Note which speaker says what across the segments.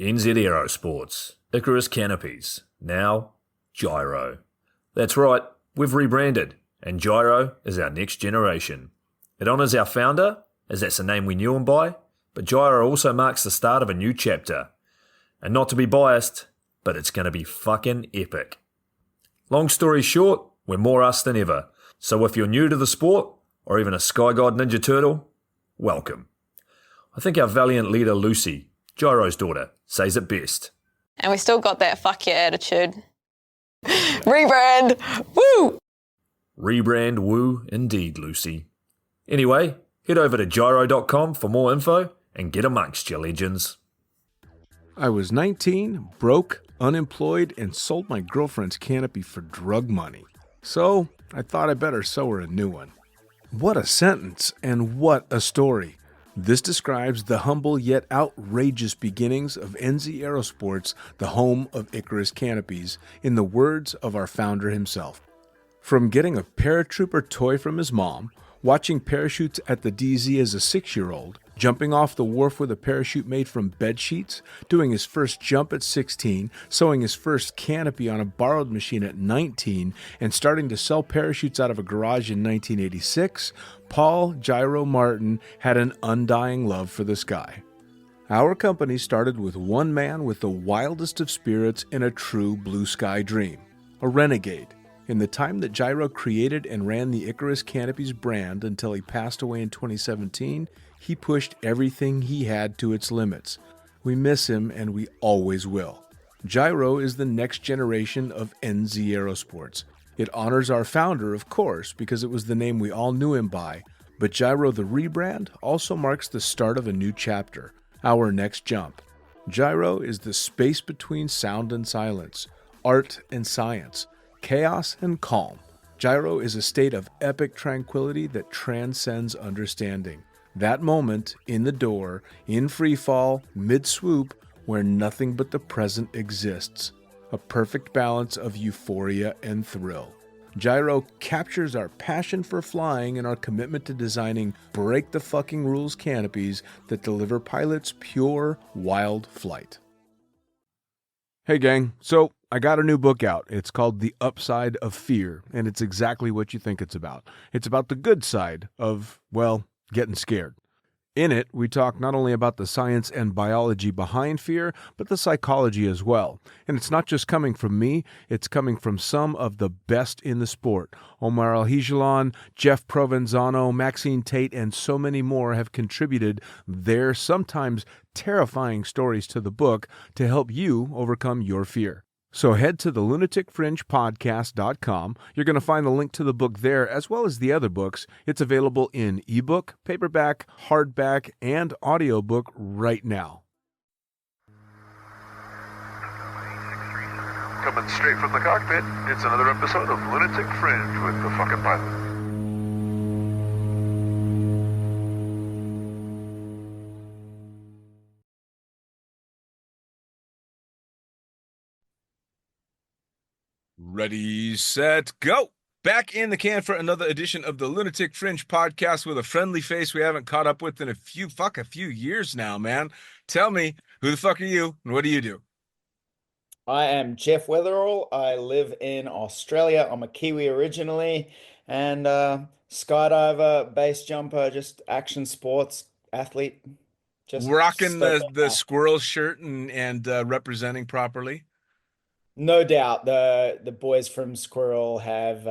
Speaker 1: NZ Aerosports, Icarus Canopies, now Gyro. That's right, we've rebranded, and Gyro is our next generation. It honours our founder, as that's the name we knew him by, but Gyro also marks the start of a new chapter. And not to be biased, but it's going to be fucking epic. Long story short, we're more us than ever, so if you're new to the sport, or even a Sky God Ninja Turtle, welcome. I think our valiant leader Lucy, Gyro's daughter, says it best.
Speaker 2: And we still got that fuck yeah attitude. Rebrand! Woo!
Speaker 1: Rebrand woo indeed, Lucy. Anyway, head over to gyro.com for more info and get amongst you legends.
Speaker 3: I was 19, broke, unemployed, and sold my girlfriend's canopy for drug money. So I thought I better sew her a new one. What a sentence, and what a story. This describes the humble yet outrageous beginnings of NZ Aerosports, the home of Icarus Canopies, in the words of our founder himself. From getting a paratrooper toy from his mom, watching parachutes at the DZ as a 6-year-old, jumping off the wharf with a parachute made from bed sheets, doing his first jump at 16, sewing his first canopy on a borrowed machine at 19, and starting to sell parachutes out of a garage in 1986, Paul Gyro Martin had an undying love for the sky. Our company started with one man with the wildest of spirits and a true blue sky dream, a renegade. In the time that Gyro created and ran the Icarus Canopies brand until he passed away in 2017, he pushed everything he had to its limits. We miss him, and we always will. Gyro is the next generation of NZ Aerosports. It honors our founder, of course, because it was the name we all knew him by, but Gyro the rebrand also marks the start of a new chapter, our next jump. Gyro is the space between sound and silence, art and science, chaos and calm. Gyro is a state of epic tranquility that transcends understanding. That moment, in the door, in free fall, mid-swoop, where nothing but the present exists. A perfect balance of euphoria and thrill. Gyro captures our passion for flying and our commitment to designing break-the-fucking-rules canopies that deliver pilots pure, wild flight. Hey gang, so I got a new book out. It's called The Upside of Fear, and it's exactly what you think it's about. It's about the good side of, well, getting scared. In it, we talk not only about the science and biology behind fear, but the psychology as well. And it's not just coming from me, it's coming from some of the best in the sport. Omar Alhigelan, Jeff Provenzano, Maxine Tate, and so many more have contributed their sometimes terrifying stories to the book to help you overcome your fear. So head to the lunaticfringepodcast.com. You're going to find the link to the book there, as well as the other books. It's available in ebook, paperback, hardback, and audiobook right now.
Speaker 4: Coming straight from the cockpit, it's another episode of Lunatic Fringe with the fucking pilot.
Speaker 3: Ready, set, go! Back in the can for another edition of the Lunatic Fringe podcast with a friendly face we haven't caught up with in a few years now, man. Tell me, who the fuck are you and what do you do?
Speaker 5: I am Jeff Weatherall. I live in Australia. I'm a Kiwi originally, and skydiver, base jumper, just action sports athlete. Just
Speaker 3: Rocking
Speaker 5: so
Speaker 3: the squirrel shirt and representing properly.
Speaker 5: no doubt the boys from Squirrel have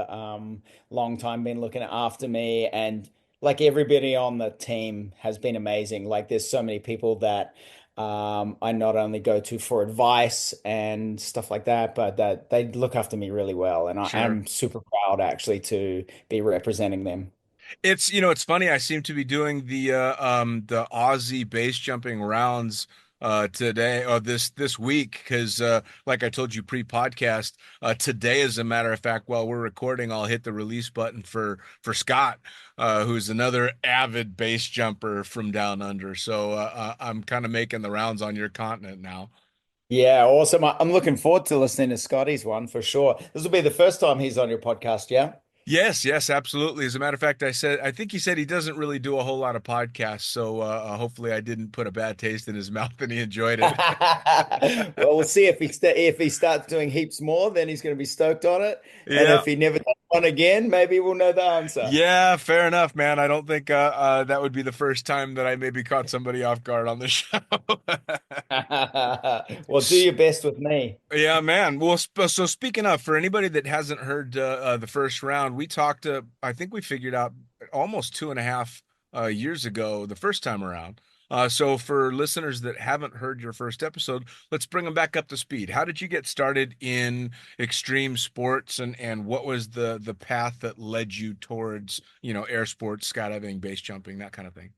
Speaker 5: long time been looking after me, and like everybody on the team has been amazing. Like there's so many people that I not only go to for advice and stuff like that, but that they look after me really well, and
Speaker 3: Sure.
Speaker 5: I am super proud actually to be representing them.
Speaker 3: It's it's funny. I seem to be doing the Aussie base jumping rounds today or this week because like I told you pre-podcast, today as a matter of fact while we're recording I'll hit the release button for Scott, who's another avid base jumper from down under. So I'm kind of making the rounds on your continent now.
Speaker 5: Yeah, awesome. I'm looking forward to listening to Scotty's one for sure. This will be the first time he's on your podcast, yeah?
Speaker 3: Yes, yes, absolutely. As a matter of fact, I think he said he doesn't really do a whole lot of podcasts, so hopefully I didn't put a bad taste in his mouth and he enjoyed it.
Speaker 5: Well, we'll see if he starts doing heaps more, then he's going to be stoked on it. And
Speaker 3: Yeah.
Speaker 5: if he never does one again, maybe we'll know the answer.
Speaker 3: Yeah, fair enough, man. I don't think that would be the first time that I maybe caught somebody off guard on the show.
Speaker 5: Well, do your best with me.
Speaker 3: Yeah, man. Well, so speaking of, for anybody that hasn't heard the first round, we talked. I think we figured out almost 2.5 years ago the first time around. So for listeners that haven't heard your first episode, let's bring them back up to speed. How did you get started in extreme sports, and what was the path that led you towards, air sports, skydiving, base jumping, that kind of thing?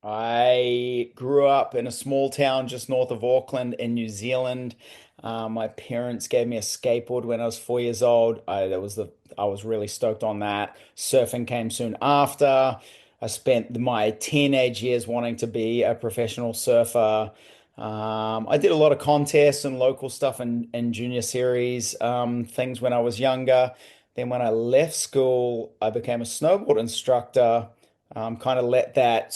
Speaker 5: I grew up in a small town just north of Auckland in New Zealand. My parents gave me a skateboard when I was 4 years old. I was really stoked on that. Surfing came soon after. I spent my teenage years wanting to be a professional surfer. I did a lot of contests and local stuff in junior series, things when I was younger. Then when I left school, I became a snowboard instructor. Kind of let that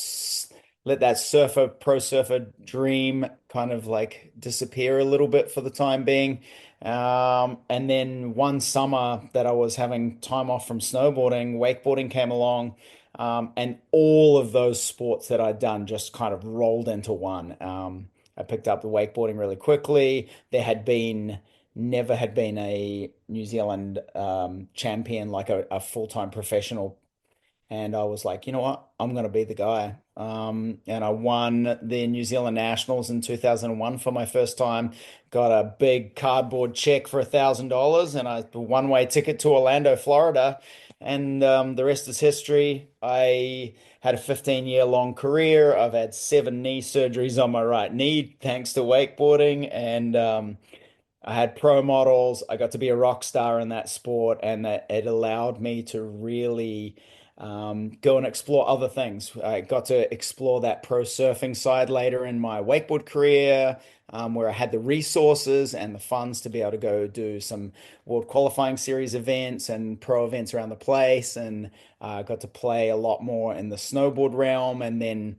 Speaker 5: pro surfer dream kind of like disappear a little bit for the time being. And then one summer that I was having time off from snowboarding, wakeboarding came along. And all of those sports that I'd done just kind of rolled into one. I picked up the wakeboarding really quickly. Never had been a New Zealand champion, like a full-time professional, and I was like, you know what? I'm going to be the guy. And I won the New Zealand Nationals in 2001 for my first time. Got a big cardboard check for $1,000 and a one-way ticket to Orlando, Florida. And the rest is history. I had a 15-year long career. I've had 7 knee surgeries on my right knee thanks to wakeboarding. And I had pro models. I got to be a rock star in that sport, and that it allowed me to really go and explore other things. I got to explore that pro surfing side later in my wakeboard career, where I had the resources and the funds to be able to go do some world qualifying series events and pro events around the place, and got to play a lot more in the snowboard realm, and then.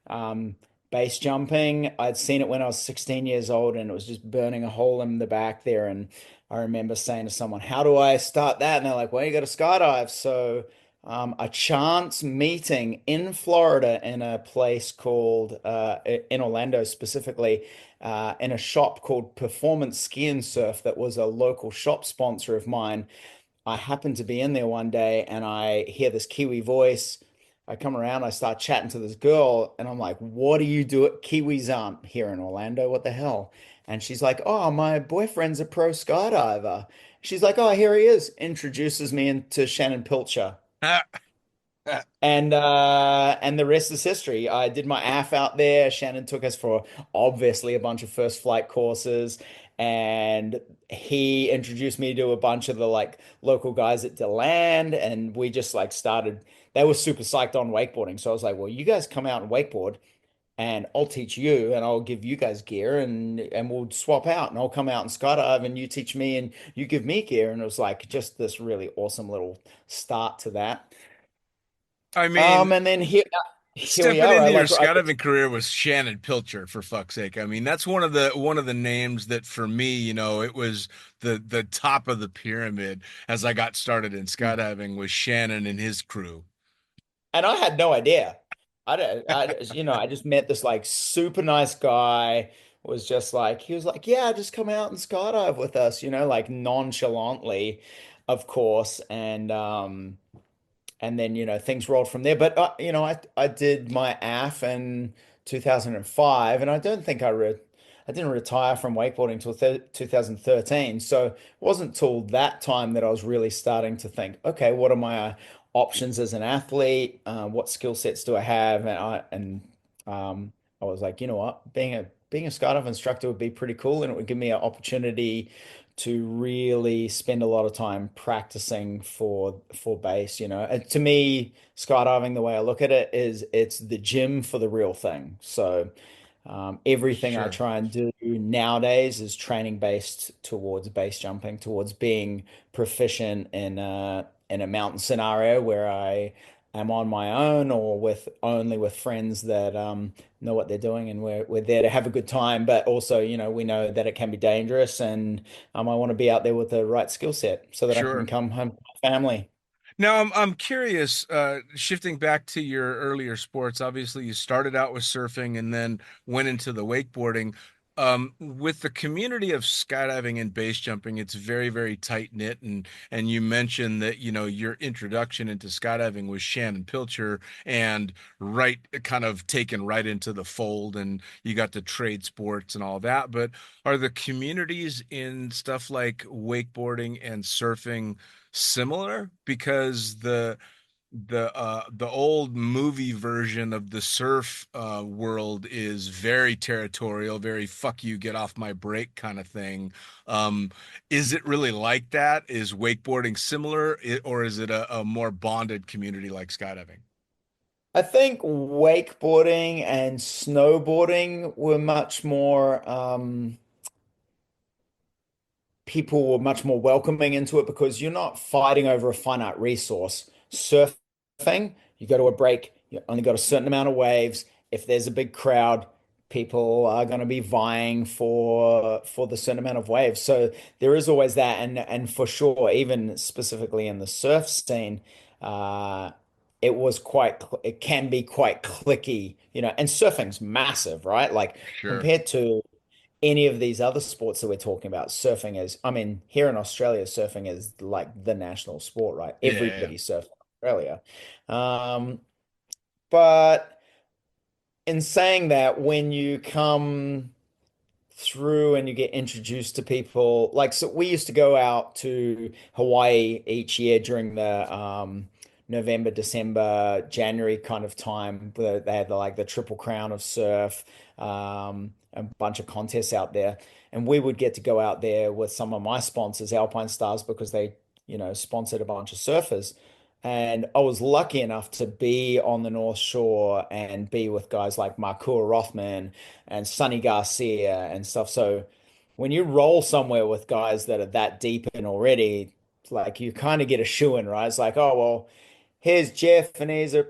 Speaker 5: Um, Base jumping. I'd seen it when I was 16 years old and it was just burning a hole in the back there. And I remember saying to someone, how do I start that? And they're like, well, you got to skydive. So a chance meeting in Florida in a place called, in Orlando specifically, in a shop called Performance Ski and Surf that was a local shop sponsor of mine. I happened to be in there one day and I hear this Kiwi voice. I come around, I start chatting to this girl, and I'm like, what do you do? Kiwis aren't here in Orlando. What the hell? And she's like, oh, my boyfriend's a pro skydiver. She's like, oh, here he is. Introduces me into Shannon Pilcher. And the rest is history. I did my AF out there. Shannon took us for obviously a bunch of first flight courses, and he introduced me to a bunch of the like local guys at DeLand, and we just like started. They were super psyched on wakeboarding, so I was like, "Well, you guys come out and wakeboard, and I'll teach you, and I'll give you guys gear, and we'll swap out, and I'll come out and skydive, and you teach me, and you give me gear." And it was like just this really awesome little start to that.
Speaker 3: I mean,
Speaker 5: And then here we
Speaker 3: stepping
Speaker 5: are.
Speaker 3: into your skydiving career was Shannon Pilcher, for fuck's sake. I mean, that's one of the names that for me, it was the top of the pyramid as I got started in skydiving was Shannon and his crew.
Speaker 5: and I had no idea. I just met this like super nice guy. Was just like he was like, yeah, just come out and skydive with us, like nonchalantly, of course, and then things rolled from there. But I did my AF in 2005, and I don't think I didn't retire from wakeboarding until 2013. So it wasn't till that time that I was really starting to think, okay, what are my options as an athlete? What skill sets do I have? And I was like, you know what, being a skydive instructor would be pretty cool, and it would give me an opportunity to really spend a lot of time practicing for base. And to me, skydiving, the way I look at it, is it's the gym for the real thing. So everything I
Speaker 3: Sure.
Speaker 5: try and do nowadays is training based towards base jumping, towards being proficient in in a mountain scenario where I am on my own or with only with friends that know what they're doing, and we're there to have a good time, but also, we know that it can be dangerous, and I want to be out there with the right skill set so that I can
Speaker 3: Sure.
Speaker 5: come home to my family.
Speaker 3: Now I'm curious, shifting back to your earlier sports, obviously you started out with surfing and then went into the wakeboarding. With the community of skydiving and base jumping, it's very, very tight knit, and you mentioned that, your introduction into skydiving was Shannon Pilcher, and right kind of taken right into the fold, and you got to trade sports and all that. But are the communities in stuff like wakeboarding and surfing similar? Because the old movie version of the surf world is very territorial, very fuck you, get off my break kind of thing. Um, is it really like that? Is wakeboarding similar, or is it a more bonded community like skydiving?
Speaker 5: I think wakeboarding and snowboarding were much more people were much more welcoming into it because you're not fighting over a finite resource. Surfing, you go to a break, you only got a certain amount of waves. If there's a big crowd, people are going to be vying for the certain amount of waves. So there is always that, and for sure, even specifically in the surf scene, uh, it can be quite clicky, and surfing's massive, right? Like
Speaker 3: Sure.
Speaker 5: compared to any of these other sports that we're talking about, surfing is, I mean, here in Australia, surfing is like the national sport, right?
Speaker 3: Yeah.
Speaker 5: Everybody surfs in Australia. Um, but in saying that, when you come through and you get introduced to people, like, so we used to go out to Hawaii each year during the November, December, January kind of time. They had like the Triple Crown of Surf, a bunch of contests out there. And we would get to go out there with some of my sponsors, Alpine Stars, because they, sponsored a bunch of surfers. And I was lucky enough to be on the North Shore and be with guys like Markua Rothman and Sonny Garcia and stuff. So when you roll somewhere with guys that are that deep in already, like you kind of get a shoe in, right? It's like, oh, well, here's Jeff, and he's a,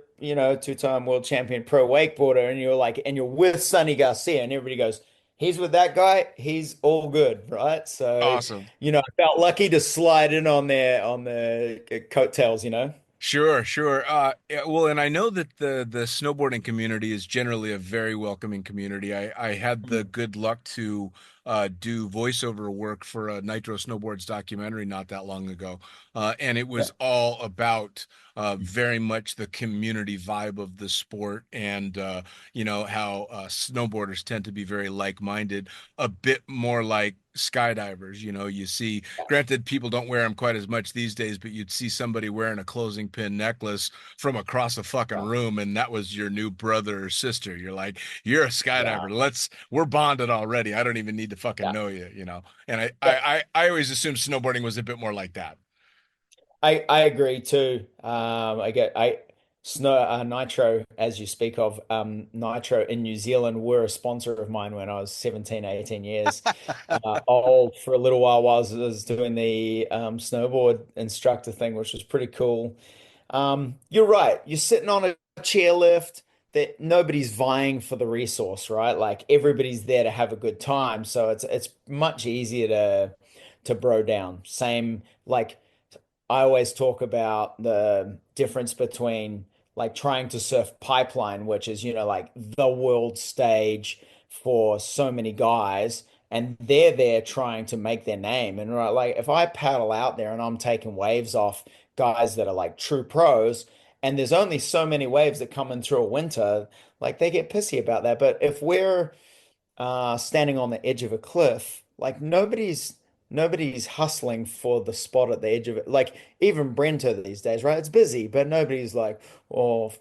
Speaker 5: two-time world champion pro wakeboarder. And you're like, and you're with Sonny Garcia, and everybody goes, he's with that guy, he's all good, right? So,
Speaker 3: Awesome.
Speaker 5: I felt lucky to slide in on the coattails.
Speaker 3: Sure, sure. Yeah, well, and I know that the snowboarding community is generally a very welcoming community. I had the
Speaker 5: Mm.
Speaker 3: good luck to do voiceover work for a Nitro Snowboards documentary not that long ago, and it
Speaker 5: Yeah.
Speaker 3: was all about very much the community vibe of the sport, and how snowboarders tend to be very like-minded, a bit more like skydivers. You see, granted, people don't wear them quite as much these days, but you'd see somebody wearing a closing pin necklace from across a fucking
Speaker 5: Yeah.
Speaker 3: room, and that was your new brother or sister. You're like, you're a
Speaker 5: Yeah.
Speaker 3: skydiver. We're bonded already. I don't even need to fucking
Speaker 5: Yeah.
Speaker 3: know you. And
Speaker 5: Yeah.
Speaker 3: I always assumed snowboarding was a bit more like that.
Speaker 5: I agree too. I get I Snow Nitro, as you speak of, Nitro in New Zealand were a sponsor of mine when I was 17, 18 years old for a little while I was doing the snowboard instructor thing, which was pretty cool. You're right. You're sitting on a chairlift that nobody's vying for the resource, right? Like everybody's there to have a good time. So it's much easier to bro down. Same like I always talk about the difference between like trying to surf pipeline, which is, like the world stage for so many guys, and they're there trying to make their name. And right, like if I paddle out there and I'm taking waves off guys that are like true pros, and there's only so many waves that come in through a winter, like they get pissy about that. But if we're standing on the edge of a cliff, like nobody's hustling for the spot at the edge of it. Like even Brento these days, right? It's busy, but nobody's like, oh,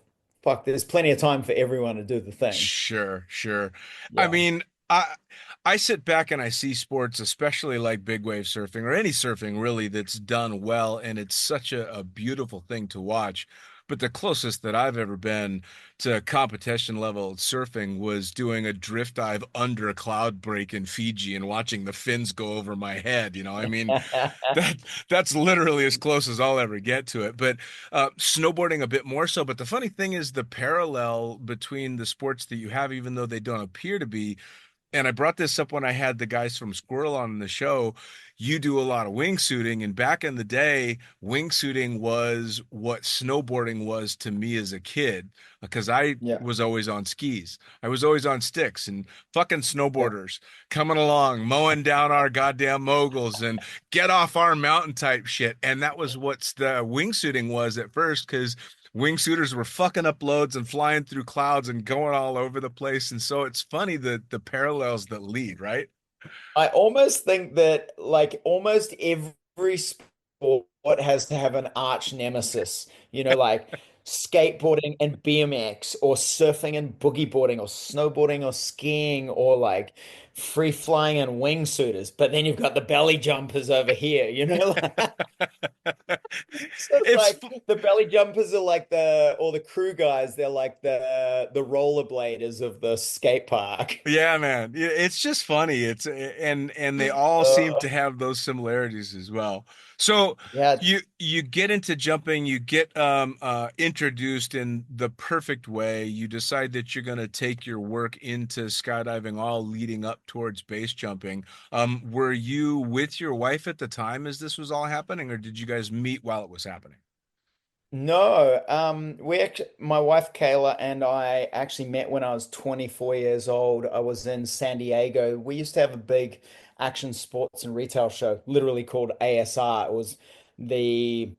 Speaker 5: fuck, there's plenty of time for everyone to do the thing.
Speaker 3: Sure, sure. I
Speaker 5: Yeah.
Speaker 3: mean, I sit back and I see sports, especially like big wave surfing or any surfing really, that's done well, and it's such a beautiful thing to watch. But the closest that I've ever been to competition level surfing was doing a drift dive under a cloud break in Fiji and watching the fins go over my head. I mean, that that's literally as close as I'll ever get to it. But snowboarding a bit more so. But the funny thing is the parallel between the sports that you have, even though they don't appear to be, and I brought this up when I had the guys from Squirrel on the show. You do a lot of wingsuiting, and back in the day, wingsuiting was what snowboarding was to me as a kid because I
Speaker 5: Yeah.
Speaker 3: was always on skis. I was always on sticks, and fucking
Speaker 5: Yeah.
Speaker 3: snowboarders coming along, mowing down our goddamn moguls and get off our mountain type shit. And that was what's the wingsuiting was at first because wingsuiters were fucking up loads and flying through clouds and going all over the place. And so it's funny the parallels that lead, right?
Speaker 5: I almost think that like almost every sport has to have an arch nemesis, like skateboarding and BMX or surfing and boogie boarding or snowboarding or skiing or like free flying and wingsuiters. But then you've got the belly jumpers over here, So it's
Speaker 3: It's
Speaker 5: like the belly jumpers are like all the crew guys, they're like the rollerbladers of the skate park.
Speaker 3: Yeah, man. It's just funny. And they all seem
Speaker 5: Uh,
Speaker 3: to have those similarities as well. So
Speaker 5: yeah.
Speaker 3: you get into jumping, you get introduced in the perfect way. You decide that you're going to take your work into skydiving, all leading up towards base jumping. Were you with your wife at the time as this was all happening, or did you guys meet while it was happening?
Speaker 5: No, my wife Kayla and I actually met when I was 24 years old. I was in San Diego. We used to have a big action sports and retail show, literally called ASR. It was the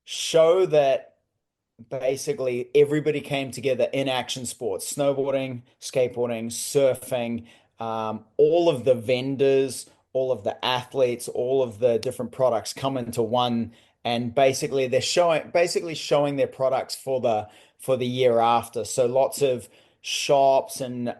Speaker 5: show that basically everybody came together in action sports, snowboarding, skateboarding, surfing, all of the vendors, all of the athletes, all of the different products come into one, and basically they're showing their products for the year after. So lots of shops and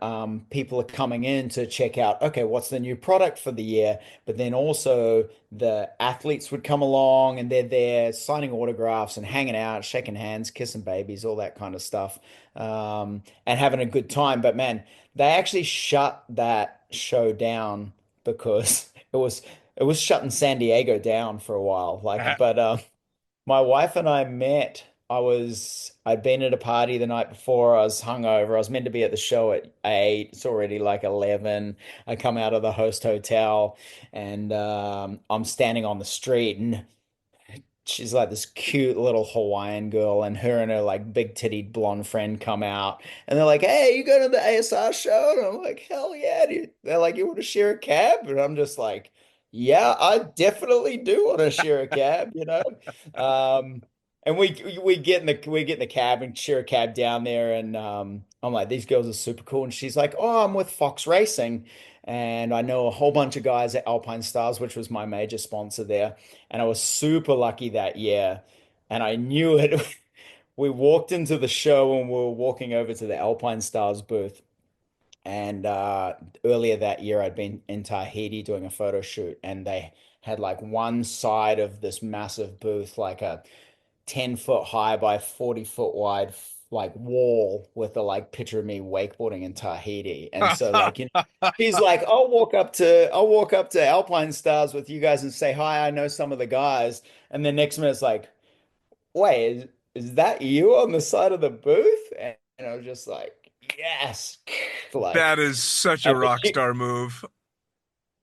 Speaker 5: people are coming in to check out, okay, what's the new product for the year? But then also the athletes would come along and they're there signing autographs and hanging out, shaking hands, kissing babies, all that kind of stuff, and having a good time. But man, they actually shut that show down because it was shutting San Diego down for a while.
Speaker 3: Uh,
Speaker 5: But my wife and I met. I'd been at a party the night before. I was hungover. I was meant to be at the show at 8. It's already like 11. I come out of the host hotel and I'm standing on the street, and she's like this cute little Hawaiian girl, and her and her like big tittied blonde friend come out, and they're like, "Hey, you going to the ASR show?" And I'm like, "Hell yeah, dude." They're like, "You want to share a cab?" And I'm just like, "Yeah, I definitely do want to share a cab." Um, and we get in the cab and share a cab down there, and I'm like, "These girls are super cool." And she's like, "Oh, I'm with Fox Racing." And I know a whole bunch of guys at Alpine Stars, which was my major sponsor there. And I was super lucky that year. And I knew it. We walked into the show and we were walking over to the Alpine Stars booth. And earlier that year, I'd been in Tahiti doing a photo shoot, and they had like one side of this massive booth, like a 10-foot high by 40-foot wide like wall with a like picture of me wakeboarding in Tahiti. And so like she's like, I'll walk up to Alpine Stars with you guys and say hi. I know some of the guys. And then next minute it's like, wait, is that you on the side of the booth? And I was just like, yes. Like,
Speaker 3: that is such a
Speaker 5: but
Speaker 3: rock
Speaker 5: she,
Speaker 3: star move.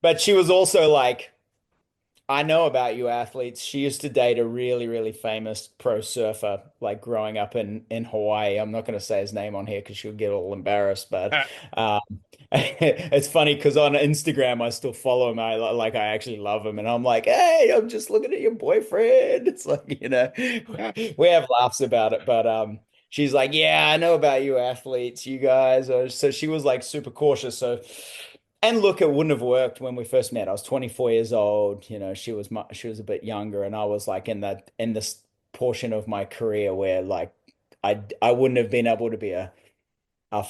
Speaker 5: but she was also like, I know about you athletes. She used to date a really, really famous pro surfer, like growing up in Hawaii. I'm not going to say his name on here because she'll get all embarrassed. But um, it's funny because on Instagram I still follow him. I actually love him, and I'm like, hey, I'm just looking at your boyfriend. It's like we have laughs about it, but she's like, yeah, I know about you athletes, you guys. So she was like super cautious. So. And look, it wouldn't have worked when we first met. I was 24 years old. She was a bit younger, and I was like in this portion of my career where like I wouldn't have been able to be a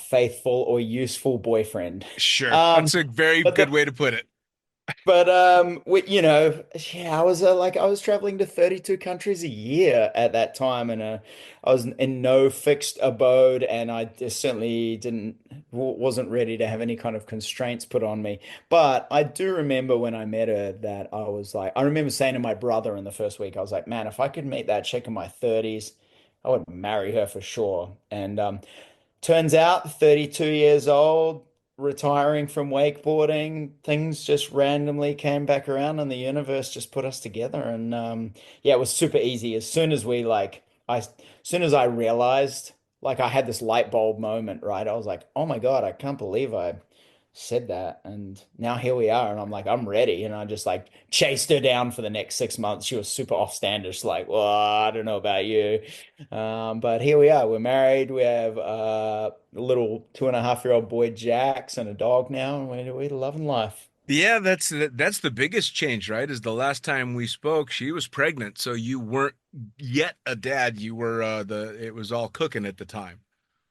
Speaker 5: faithful or useful boyfriend.
Speaker 3: Sure.
Speaker 5: Um,
Speaker 3: That's a very
Speaker 5: but
Speaker 3: good
Speaker 5: the
Speaker 3: way to put it.
Speaker 5: But yeah, I was traveling to 32 countries a year at that time, and I was in no fixed abode, and I just certainly wasn't ready to have any kind of constraints put on me. But I do remember when I met her that I remember saying to my brother in the first week, I was like, man, if I could meet that chick in my 30s, I would marry her for sure. And turns out, 32 years old, retiring from wakeboarding, things just randomly came back around and the universe just put us together. And yeah, it was super easy. As soon as I realized, like I had this light bulb moment, right? I was like, oh my God, I can't believe I said that. And now here we are. And I'm like, I'm ready. And I just like chased her down for the next 6 months. She was super off-standish, like, well, I don't know about you. But here we are. We're married. We have a little 2.5-year-old boy, Jax, and a dog now. And we're loving life.
Speaker 3: Yeah, that's the biggest change, right? Is the last time we spoke, she was pregnant, so you weren't yet a dad. You were the it was all cooking at the time.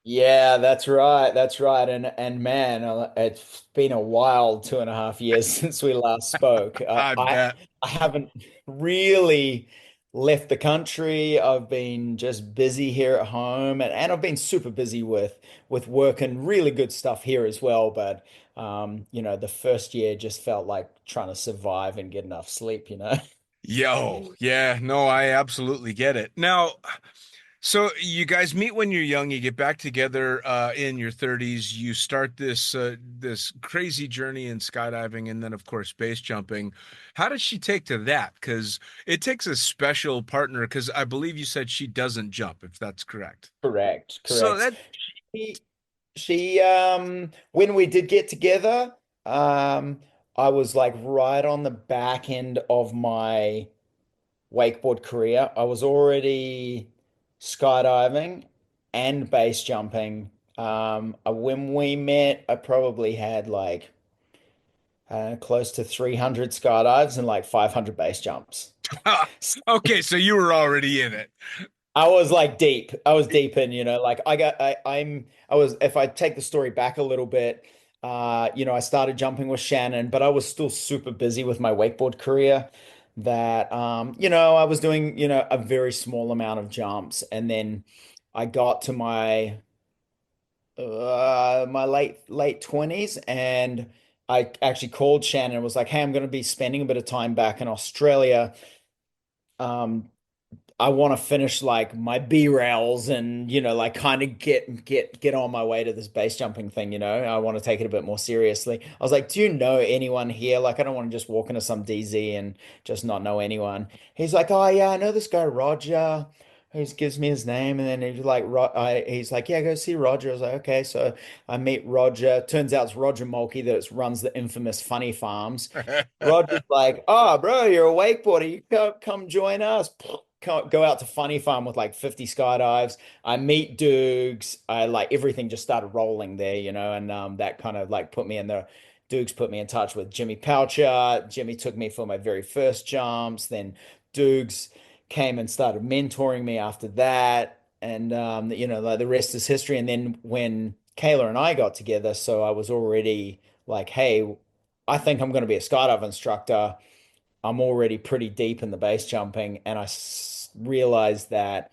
Speaker 5: Yeah, that's right. That's right. And man, it's been a wild 2.5 years since we last spoke.
Speaker 3: I bet.
Speaker 5: I haven't really left the country. I've been just busy here at home, and I've been super busy with work and really good stuff here as well. But the first year just felt like trying to survive and get enough sleep, you know?
Speaker 3: Yo, yeah, no, I absolutely get it. Now, so you guys meet when you're young, you get back together in your 30s, you start this crazy journey in skydiving and then of course base jumping. How does she take to that? Because it takes a special partner, because I believe you said she doesn't jump, if that's correct.
Speaker 5: Correct,
Speaker 3: So
Speaker 5: correct.
Speaker 3: that
Speaker 5: She, when we did get together, um, I was like right on the back end of my wakeboard career. I was already skydiving and base jumping. When we met, I probably had like close to 300 skydives and like 500 base jumps.
Speaker 3: okay, so you were already in it.
Speaker 5: I was like deep. I was deep in, like I was, if I take the story back a little bit, I started jumping with Shannon, but I was still super busy with my wakeboard career that, I was doing, a very small amount of jumps. And then I got to my late 20s and I actually called Shannon and was like, hey, I'm going to be spending a bit of time back in Australia. Um, I want to finish like my B rails and like kind of get on my way to this base jumping thing, I want to take it a bit more seriously. I was like, "Do you know anyone here? Like I don't want to just walk into some DZ and just not know anyone." He's like, "Oh yeah, I know this guy Roger." He just gives me his name and then he's like, "Yeah, go see Roger." I was like, "Okay." So I meet Roger. Turns out it's Roger Mulkey that runs the infamous Funny Farms. Roger's like, "Oh, bro, you're a wakeboarder. You come join us." Go out to Funny Farm with like 50 skydives. I meet Dukes. I like everything just started rolling there, and that kind of like Dukes put me in touch with Jimmy Poucher. Jimmy took me for my very first jumps. Then Dukes came and started mentoring me after that. And like the rest is history. And then when Kayla and I got together, so I was already like, hey, I think I'm going to be a skydive instructor. I'm already pretty deep in the base jumping, and realized that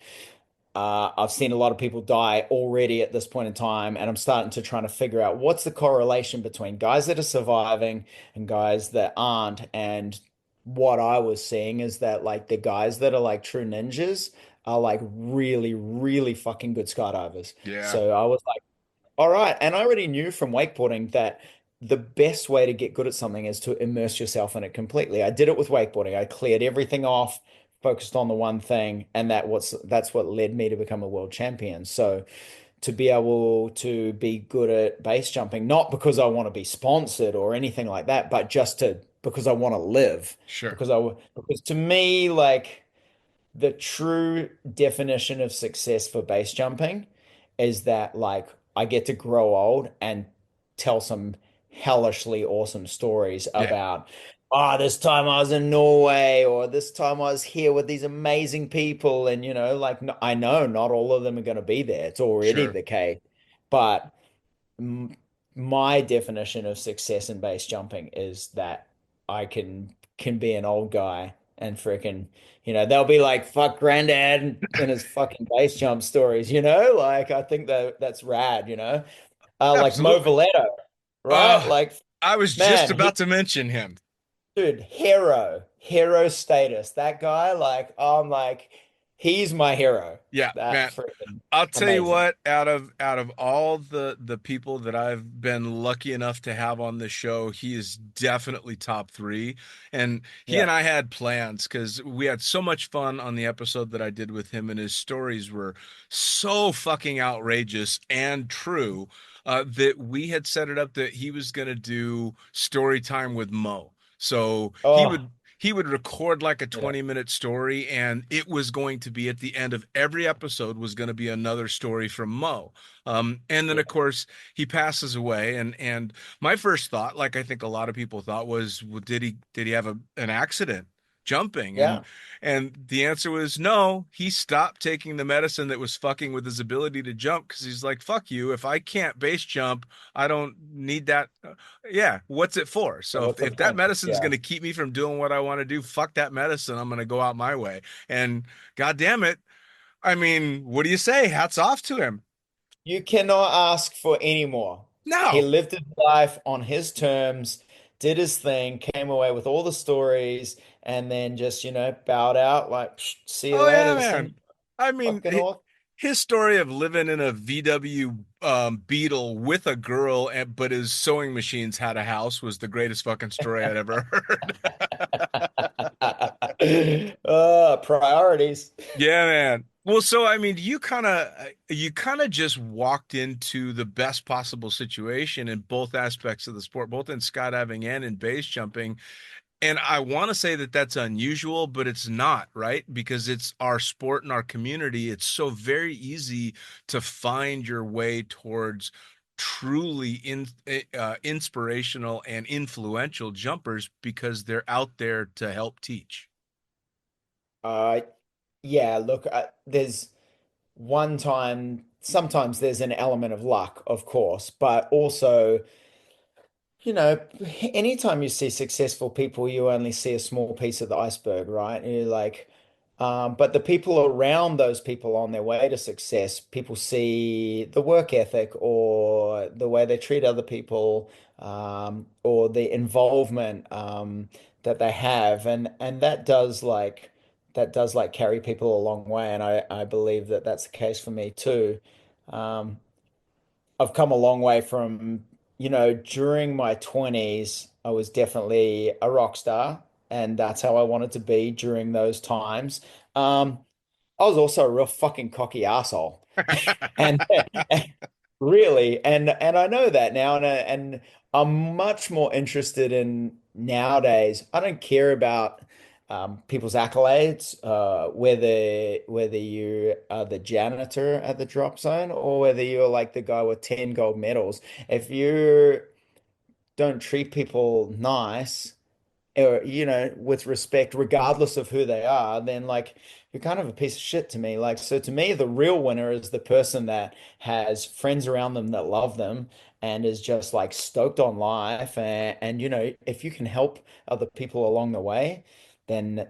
Speaker 5: I've seen a lot of people die already at this point in time, and I'm starting to try to figure out what's the correlation between guys that are surviving and guys that aren't. And what I was seeing is that like the guys that are like true ninjas are like really, really fucking good skydivers.
Speaker 3: Yeah,
Speaker 5: So I was like, all right. And I already knew from wakeboarding that the best way to get good at something is to immerse yourself in it completely. I did it with wakeboarding. I cleared everything off, focused on the one thing, and that's what led me to become a world champion. So to be able to be good at base jumping, not because I want to be sponsored or anything like that, but just to because I want to live.
Speaker 3: sure.
Speaker 5: Because to me, like the true definition of success for base jumping is that like I get to grow old and tell some hellishly awesome stories
Speaker 3: Yeah,
Speaker 5: about this time I was in Norway or this time I was here with these amazing people and like I know not all of them are going to be there. It's already
Speaker 3: sure.
Speaker 5: the case. But m my definition of success in base jumping is that I can be an old guy and freaking, they'll be like, fuck granddad in his fucking base jump stories, Like I think that's rad, like Mo
Speaker 3: Absolutely.
Speaker 5: Valletta, right?
Speaker 3: Uh,
Speaker 5: Like,
Speaker 3: I was just
Speaker 5: man,
Speaker 3: about to mention him.
Speaker 5: dude, hero status. That guy, like, I'm like, he's my hero.
Speaker 3: Yeah,
Speaker 5: That
Speaker 3: man.
Speaker 5: freaking
Speaker 3: I'll tell you
Speaker 5: amazing.
Speaker 3: what, out of all the people that I've been lucky enough to have on this show, he is definitely top three. And he
Speaker 5: Yeah.
Speaker 3: and I had plans because we had so much fun on the episode that I did with him, and his stories were so fucking outrageous and true, that we had set it up that he was gonna do story time with Mo. So
Speaker 5: Oh,
Speaker 3: he would record like a
Speaker 5: yeah,
Speaker 3: 20-minute story, and it was going to be at the end of every episode was going to be another story from Mo. And then
Speaker 5: yeah,
Speaker 3: of course he passes away, and my first thought, like I think a lot of people thought, was, well, did he have an accident jumping? and
Speaker 5: yeah.
Speaker 3: and the answer was no. He stopped taking the medicine that was fucking with his ability to jump, because he's like, fuck you, if I can't base jump, I don't need that. Yeah, what's it for?
Speaker 5: So
Speaker 3: So
Speaker 5: what's the
Speaker 3: if that
Speaker 5: point?
Speaker 3: medicine's
Speaker 5: Yeah.
Speaker 3: going to keep me from doing what I want to do, fuck that medicine. I'm going to go out my way. And God damn it, I mean, what do you say? Hats off to him.
Speaker 5: You cannot ask for any more. He
Speaker 3: No.
Speaker 5: lived his life on his terms, did his thing, came away with all the stories, and then just, bowed out like, "Psh, see you
Speaker 3: Oh yeah,
Speaker 5: later, send
Speaker 3: man.
Speaker 5: you
Speaker 3: I mean,
Speaker 5: fucking off."
Speaker 3: his story of living in a VW Beetle with a girl, but his sewing machines had a house, was the greatest fucking story I'd ever heard.
Speaker 5: Priorities.
Speaker 3: Yeah, man. Well, so I mean, you kind of just walked into the best possible situation in both aspects of the sport, both in skydiving and in base jumping. And I want to say that that's unusual, but it's not, right? Because it's our sport and our community. It's so very easy to find your way towards truly inspirational and influential jumpers because they're out there to help teach.
Speaker 5: Uh, yeah, look, there's one time, sometimes there's an element of luck, of course, but also, you know, anytime you see successful people, you only see a small piece of the iceberg, right? And you're like, but the people around those people on their way to success, people see the work ethic or the way they treat other people, or the involvement that they have, and that does like carry people a long way, and I believe that that's the case for me too. Um, I've come a long way from, during my 20s, I was definitely a rock star, and that's how I wanted to be during those times. Um, I was also a real fucking cocky asshole. And really, and I know that now, and I'm much more interested in nowadays. I don't care about people's accolades, whether you are the janitor at the drop zone or whether you're like the guy with 10 gold medals. If you don't treat people nice, or with respect, regardless of who they are, then like you're kind of a piece of shit to me. Like, so to me, the real winner is the person that has friends around them that love them and is just like stoked on life. And if you can help other people along the way, then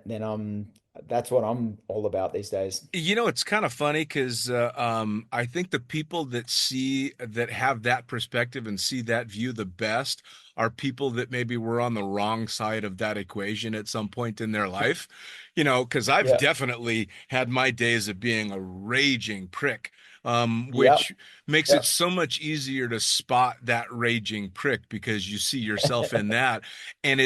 Speaker 5: that's what I'm all about these days.
Speaker 3: It's kind of funny because I think the people that have that perspective and see that view the best are people that maybe were on the wrong side of that equation at some point in their life. Because I've
Speaker 5: Yeah.
Speaker 3: definitely had my days of being a raging prick,
Speaker 5: Yep.
Speaker 3: which makes it
Speaker 5: Yep.
Speaker 3: so much easier to spot that raging prick because you see yourself in that. And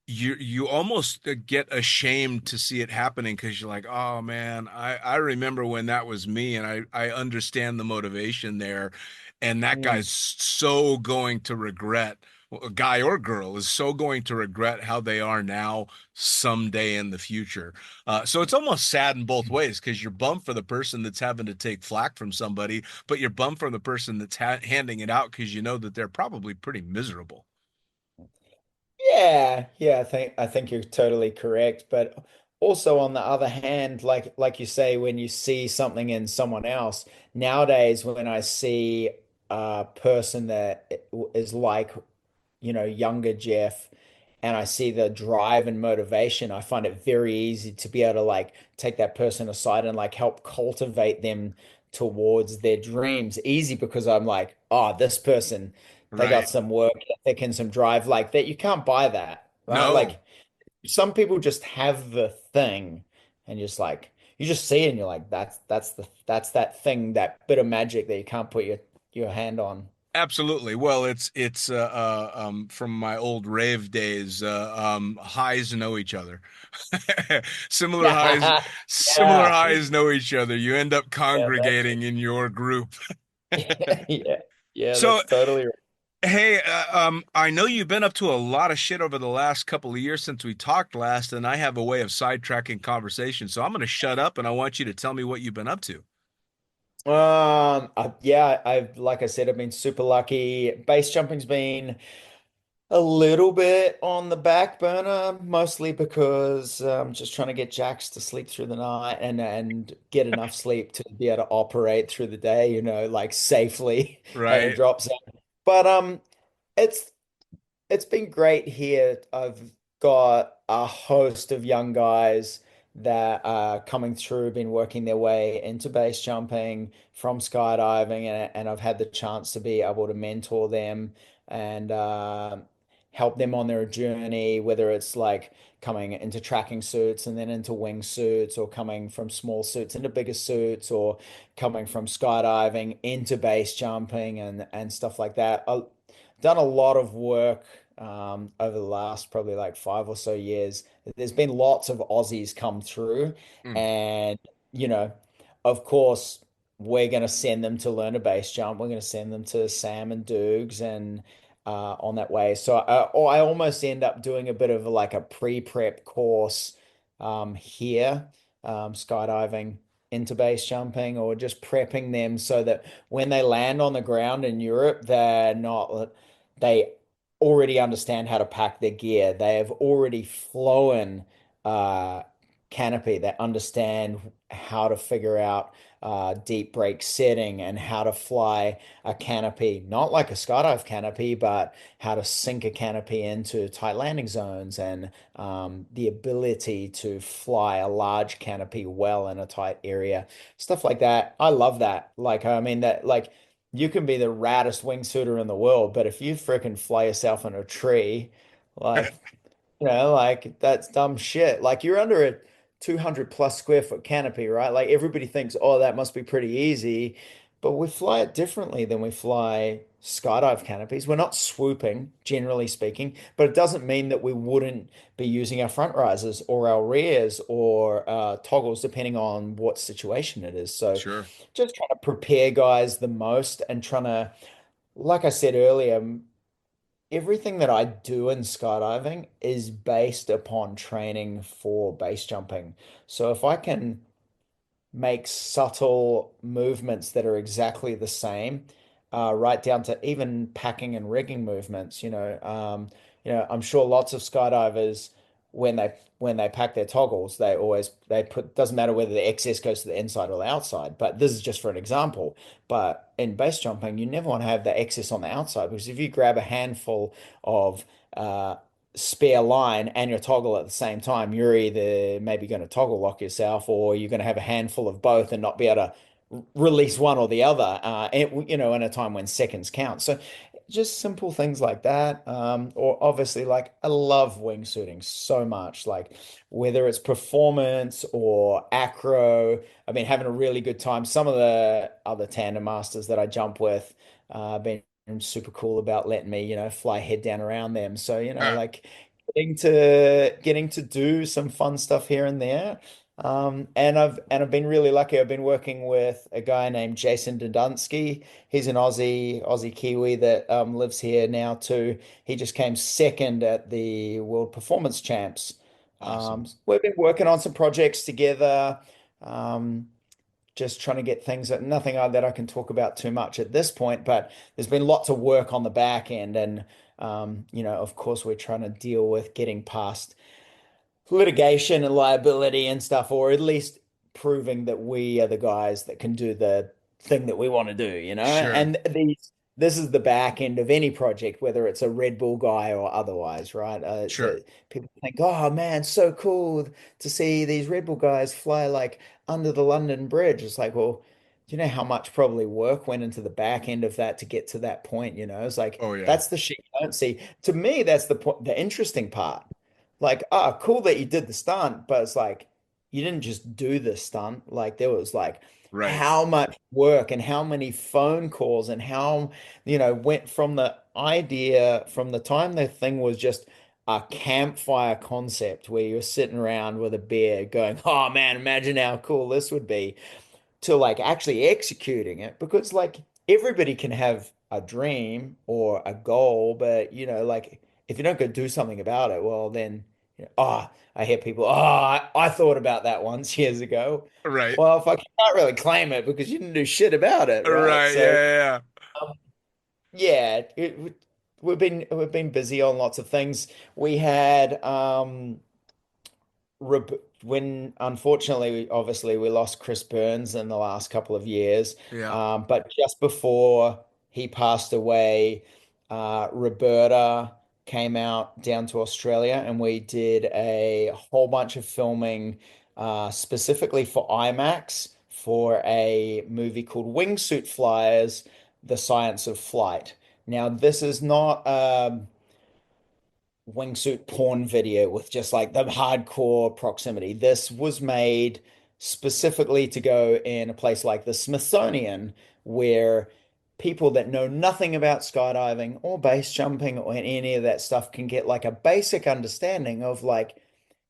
Speaker 3: you almost get ashamed to see it happening because you're like, oh man, I remember when that was me, and I understand the motivation there, and that
Speaker 5: Mm.
Speaker 3: guy's so going to regret, well, a guy or girl is so going to regret how they are now someday in the future. So it's almost sad in both ways because you're bummed for the person that's having to take flack from somebody, but you're bummed for the person that's handing it out because you know that they're probably pretty miserable.
Speaker 5: Yeah, yeah, I think you're totally correct. But also on the other hand, like you say, when you see something in someone else, nowadays when I see a person that is like, younger Jeff, and I see the drive and motivation, I find it very easy to be able to like take that person aside and like help cultivate them towards their dreams. Easy because I'm like, oh, this person, they got
Speaker 3: Right.
Speaker 5: some work ethic and some drive like that. You can't buy that, right?
Speaker 3: No.
Speaker 5: Like some people just have the thing and just like you just see it and you're like, that's that thing, that bit of magic that you can't put your hand on.
Speaker 3: Absolutely. Well, from my old rave days. Highs know each other. Similar highs,
Speaker 5: Yeah.
Speaker 3: similar
Speaker 5: Yeah.
Speaker 3: highs know each other. You end up
Speaker 5: Yeah, that's
Speaker 3: congregating in your group.
Speaker 5: yeah. Yeah,
Speaker 3: So,
Speaker 5: that's totally right.
Speaker 3: hey, I know you've been up to a lot of shit over the last couple of years since we talked last, and I have a way of sidetracking conversation. So I'm going to shut up, and I want you to tell me what you've been up to.
Speaker 5: Yeah, I've like I said, I've been super lucky. Base jumping's been a little bit on the back burner, mostly because I'm just trying to get Jax to sleep through the night and get enough sleep to be able to operate through the day, like safely at a
Speaker 3: Right.
Speaker 5: drop zone. But it's it's been great here. I've got a host of young guys that are coming through, been working their way into base jumping from skydiving, and I've had the chance to be able to mentor them and help them on their journey, whether it's like coming into tracking suits and then into wingsuits, or coming from small suits into bigger suits, or coming from skydiving into base jumping and stuff like that. I've done a lot of work over the last probably like 5 or so years. There's been lots of Aussies come through,
Speaker 3: Mm.
Speaker 5: and you know, of course, we're going to send them to learn a base jump. We're going to send them to Sam and Dukes and on that way. So or I almost end up doing a bit of like a pre-prep course here, skydiving into base jumping, or just prepping them so that when they land on the ground in Europe, they already understand how to pack their gear. They have already flown uh, canopy. They understand how to figure out deep brake setting and how to fly a canopy, not like a skydive canopy, but how to sink a canopy into tight landing zones, and the ability to fly a large canopy well in a tight area, stuff like that. I love that. Like, I mean, that like you can be the raddest wingsuiter in the world, but if you freaking fly yourself in a tree, like, like that's dumb shit. Like you're under a 200 plus square foot canopy, right? Like everybody thinks, oh, that must be pretty easy, but we fly it differently than we fly skydive canopies. We're not swooping, generally speaking, but it doesn't mean that we wouldn't be using our front risers or our rears or toggles, depending on what situation it is. So
Speaker 3: Sure.
Speaker 5: just trying to prepare guys the most and trying to, like I said earlier, everything that I do in skydiving is based upon training for base jumping. So if I can make subtle movements that are exactly the same, right down to even packing and rigging movements. I'm sure lots of skydivers when they pack their toggles, they put, doesn't matter whether the excess goes to the inside or the outside. But this is just for an example. But in base jumping, you never want to have the excess on the outside, because if you grab a handful of spare line and your toggle at the same time, you're either maybe going to toggle lock yourself, or you're going to have a handful of both and not be able to release one or the other, in a time when seconds count. So just simple things like that. Or obviously, like I love wingsuiting so much, like whether it's performance or acro, I've been having a really good time. Some of the other tandem masters that I jump with, been super cool about letting me, fly head down around them. So,
Speaker 3: Uh,
Speaker 5: like getting to do some fun stuff here and there. And I've been really lucky. I've been working with a guy named Jason Dudunsky. He's an Aussie Kiwi that lives here now too. He just came second at the World Performance Champs.
Speaker 3: awesome.
Speaker 5: We've been working on some projects together. Um, just trying to get things that nothing that I can talk about too much at this point, but there's been lots of work on the back end, and of course, we're trying to deal with getting past litigation and liability and stuff, or at least proving that we are the guys that can do the thing that we want to do,
Speaker 3: Sure.
Speaker 5: and this is the back end of any project, whether it's a Red Bull guy or otherwise, right?
Speaker 3: Sure.
Speaker 5: People think, oh man, so cool to see these Red Bull guys fly like under the London Bridge. It's like, well, do you know how much probably work went into the back end of that to get to that point? It's like
Speaker 3: Oh yeah.
Speaker 5: that's the shit you don't see. To me, that's the point, the interesting part. Like, cool that you did the stunt, but it's like you didn't just do the stunt. Like there was like
Speaker 3: Right.
Speaker 5: how much work and how many phone calls and how went from the idea from the time the thing was just a campfire concept where you're sitting around with a beer going, oh man, imagine how cool this would be, to like actually executing it. Because like everybody can have a dream or a goal, but like if you don't go do something about it, well then, I hear people, I thought about that once years ago.
Speaker 3: Right.
Speaker 5: Well, if I can't really claim it because you didn't do shit about it, right?
Speaker 3: Right. Yeah.
Speaker 5: So
Speaker 3: Yeah.
Speaker 5: um, yeah, we've been busy on lots of things. We had when unfortunately, obviously, we lost Chris Burns in the last couple of years.
Speaker 3: Yeah. Yeah.
Speaker 5: But just before he passed away, Roberta came out down to Australia, and we did a whole bunch of filming specifically for IMAX for a movie called Wingsuit Flyers: The Science of Flight. Now, this is not wingsuit porn video with just like the hardcore proximity. This was made specifically to go in a place like the Smithsonian, where people that know nothing about skydiving or base jumping or any of that stuff can get like a basic understanding of like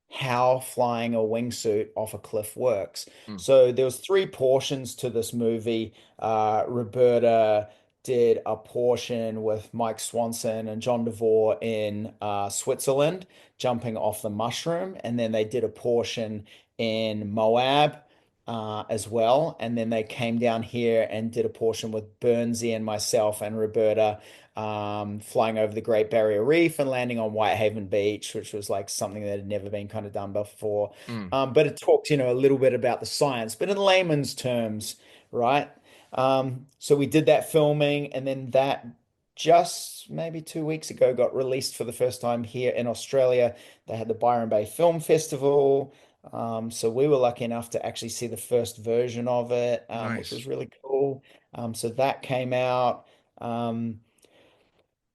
Speaker 5: how flying a wingsuit off a cliff works.
Speaker 3: Mm.
Speaker 5: So there was three portions to this movie. Roberta did a portion with Mike Swanson and John DeVore in Switzerland, jumping off the mushroom, and then they did a portion in Moab as well, and then they came down here and did a portion with Bernsey and myself and Roberta flying over the Great Barrier Reef and landing on Whitehaven Beach, which was like something that had never been kind of done before.
Speaker 3: Mm.
Speaker 5: But it talks, a little bit about the science, but in layman's terms, right? So we did that filming, and then that just maybe 2 weeks ago got released for the first time here in Australia. They had the Byron Bay Film Festival. So we were lucky enough to actually see the first version of it, which
Speaker 3: Nice.
Speaker 5: was really cool. So that came out.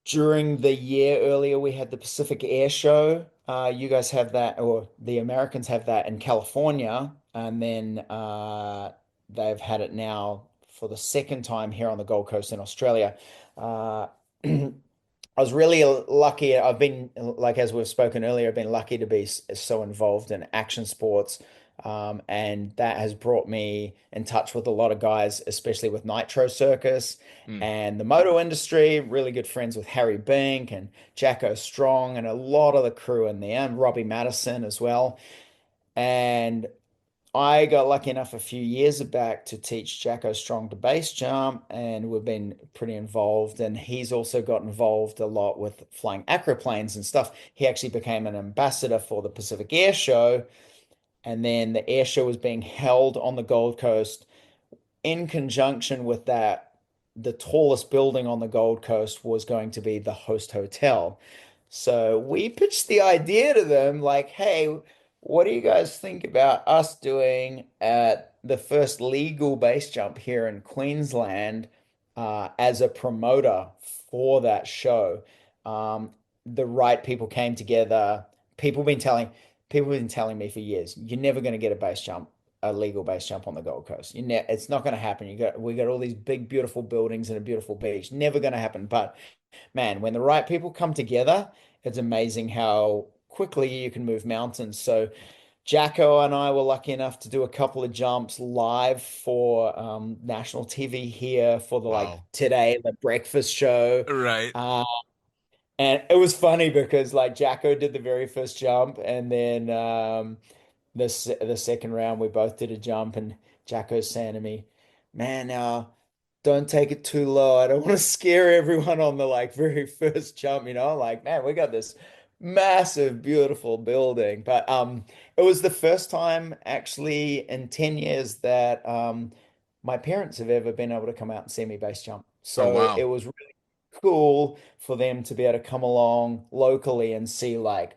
Speaker 5: During the year earlier, we had the Pacific Air Show. You guys have that, or the Americans have that in California, and then they've had it now for the second time here on the Gold Coast in Australia. Uh, I was really lucky. I've been, like, as we've spoken earlier, I've been lucky to be so involved in action sports. And that has brought me in touch with a lot of guys, especially with Nitro Circus
Speaker 3: Mm.
Speaker 5: and the moto industry. Really good friends with Harry Bink and Jacko Strong and a lot of the crew in there, and Robbie Madison as well. And I got lucky enough a few years back to teach Jacko Strong to base jump, and we've been pretty involved. And he's also got involved a lot with flying acroplanes and stuff. He actually became an ambassador for the Pacific Air Show, and then the air show was being held on the Gold Coast. In conjunction with that, the tallest building on the Gold Coast was going to be the host hotel. So we pitched the idea to them like, hey, what do you guys think about us doing at the first legal base jump here in Queensland as a promoter for that show? The right people came together. People been telling people have been telling me for years, you're never going to get a legal base jump on the Gold Coast. It's not going to happen. We got all these big, beautiful buildings and a beautiful beach. Never going to happen. But man, when the right people come together, it's amazing how quickly you can move mountains. So Jacko and I were lucky enough to do a couple of jumps live for national TV here for the like
Speaker 3: Wow.
Speaker 5: today, the breakfast show.
Speaker 3: Right.
Speaker 5: Uh, and it was funny because like Jacko did the very first jump, and then the second round we both did a jump, and Jacko's saying to me, "Man, now don't take it too low. I don't want to scare everyone on the like very first jump, Like, man, we got this massive, beautiful building." But it was the first time actually in 10 years that my parents have ever been able to come out and see me base jump.
Speaker 3: Oh,
Speaker 5: So it
Speaker 3: wow.
Speaker 5: was really cool for them to be able to come along locally and see like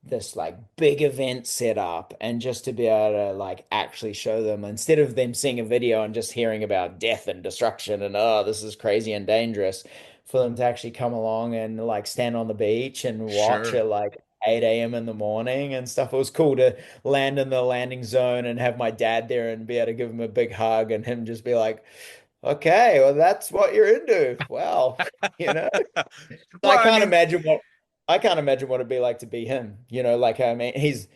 Speaker 5: this like big event set up and just to be able to like actually show them instead of them seeing a video and just hearing about death and destruction and oh this is crazy and dangerous for them to actually come along and like stand on the beach and watch
Speaker 3: Sure.
Speaker 5: at like 8 a.m. in the morning and stuff. It was cool to land in the landing zone and have my dad there and be able to give him a big hug and him just be like, okay, well that's what you're into. Wow. You know?
Speaker 3: Well,
Speaker 5: I
Speaker 3: I
Speaker 5: can't
Speaker 3: mean,
Speaker 5: imagine what I can't imagine what it'd be like to be him. Like I mean, he's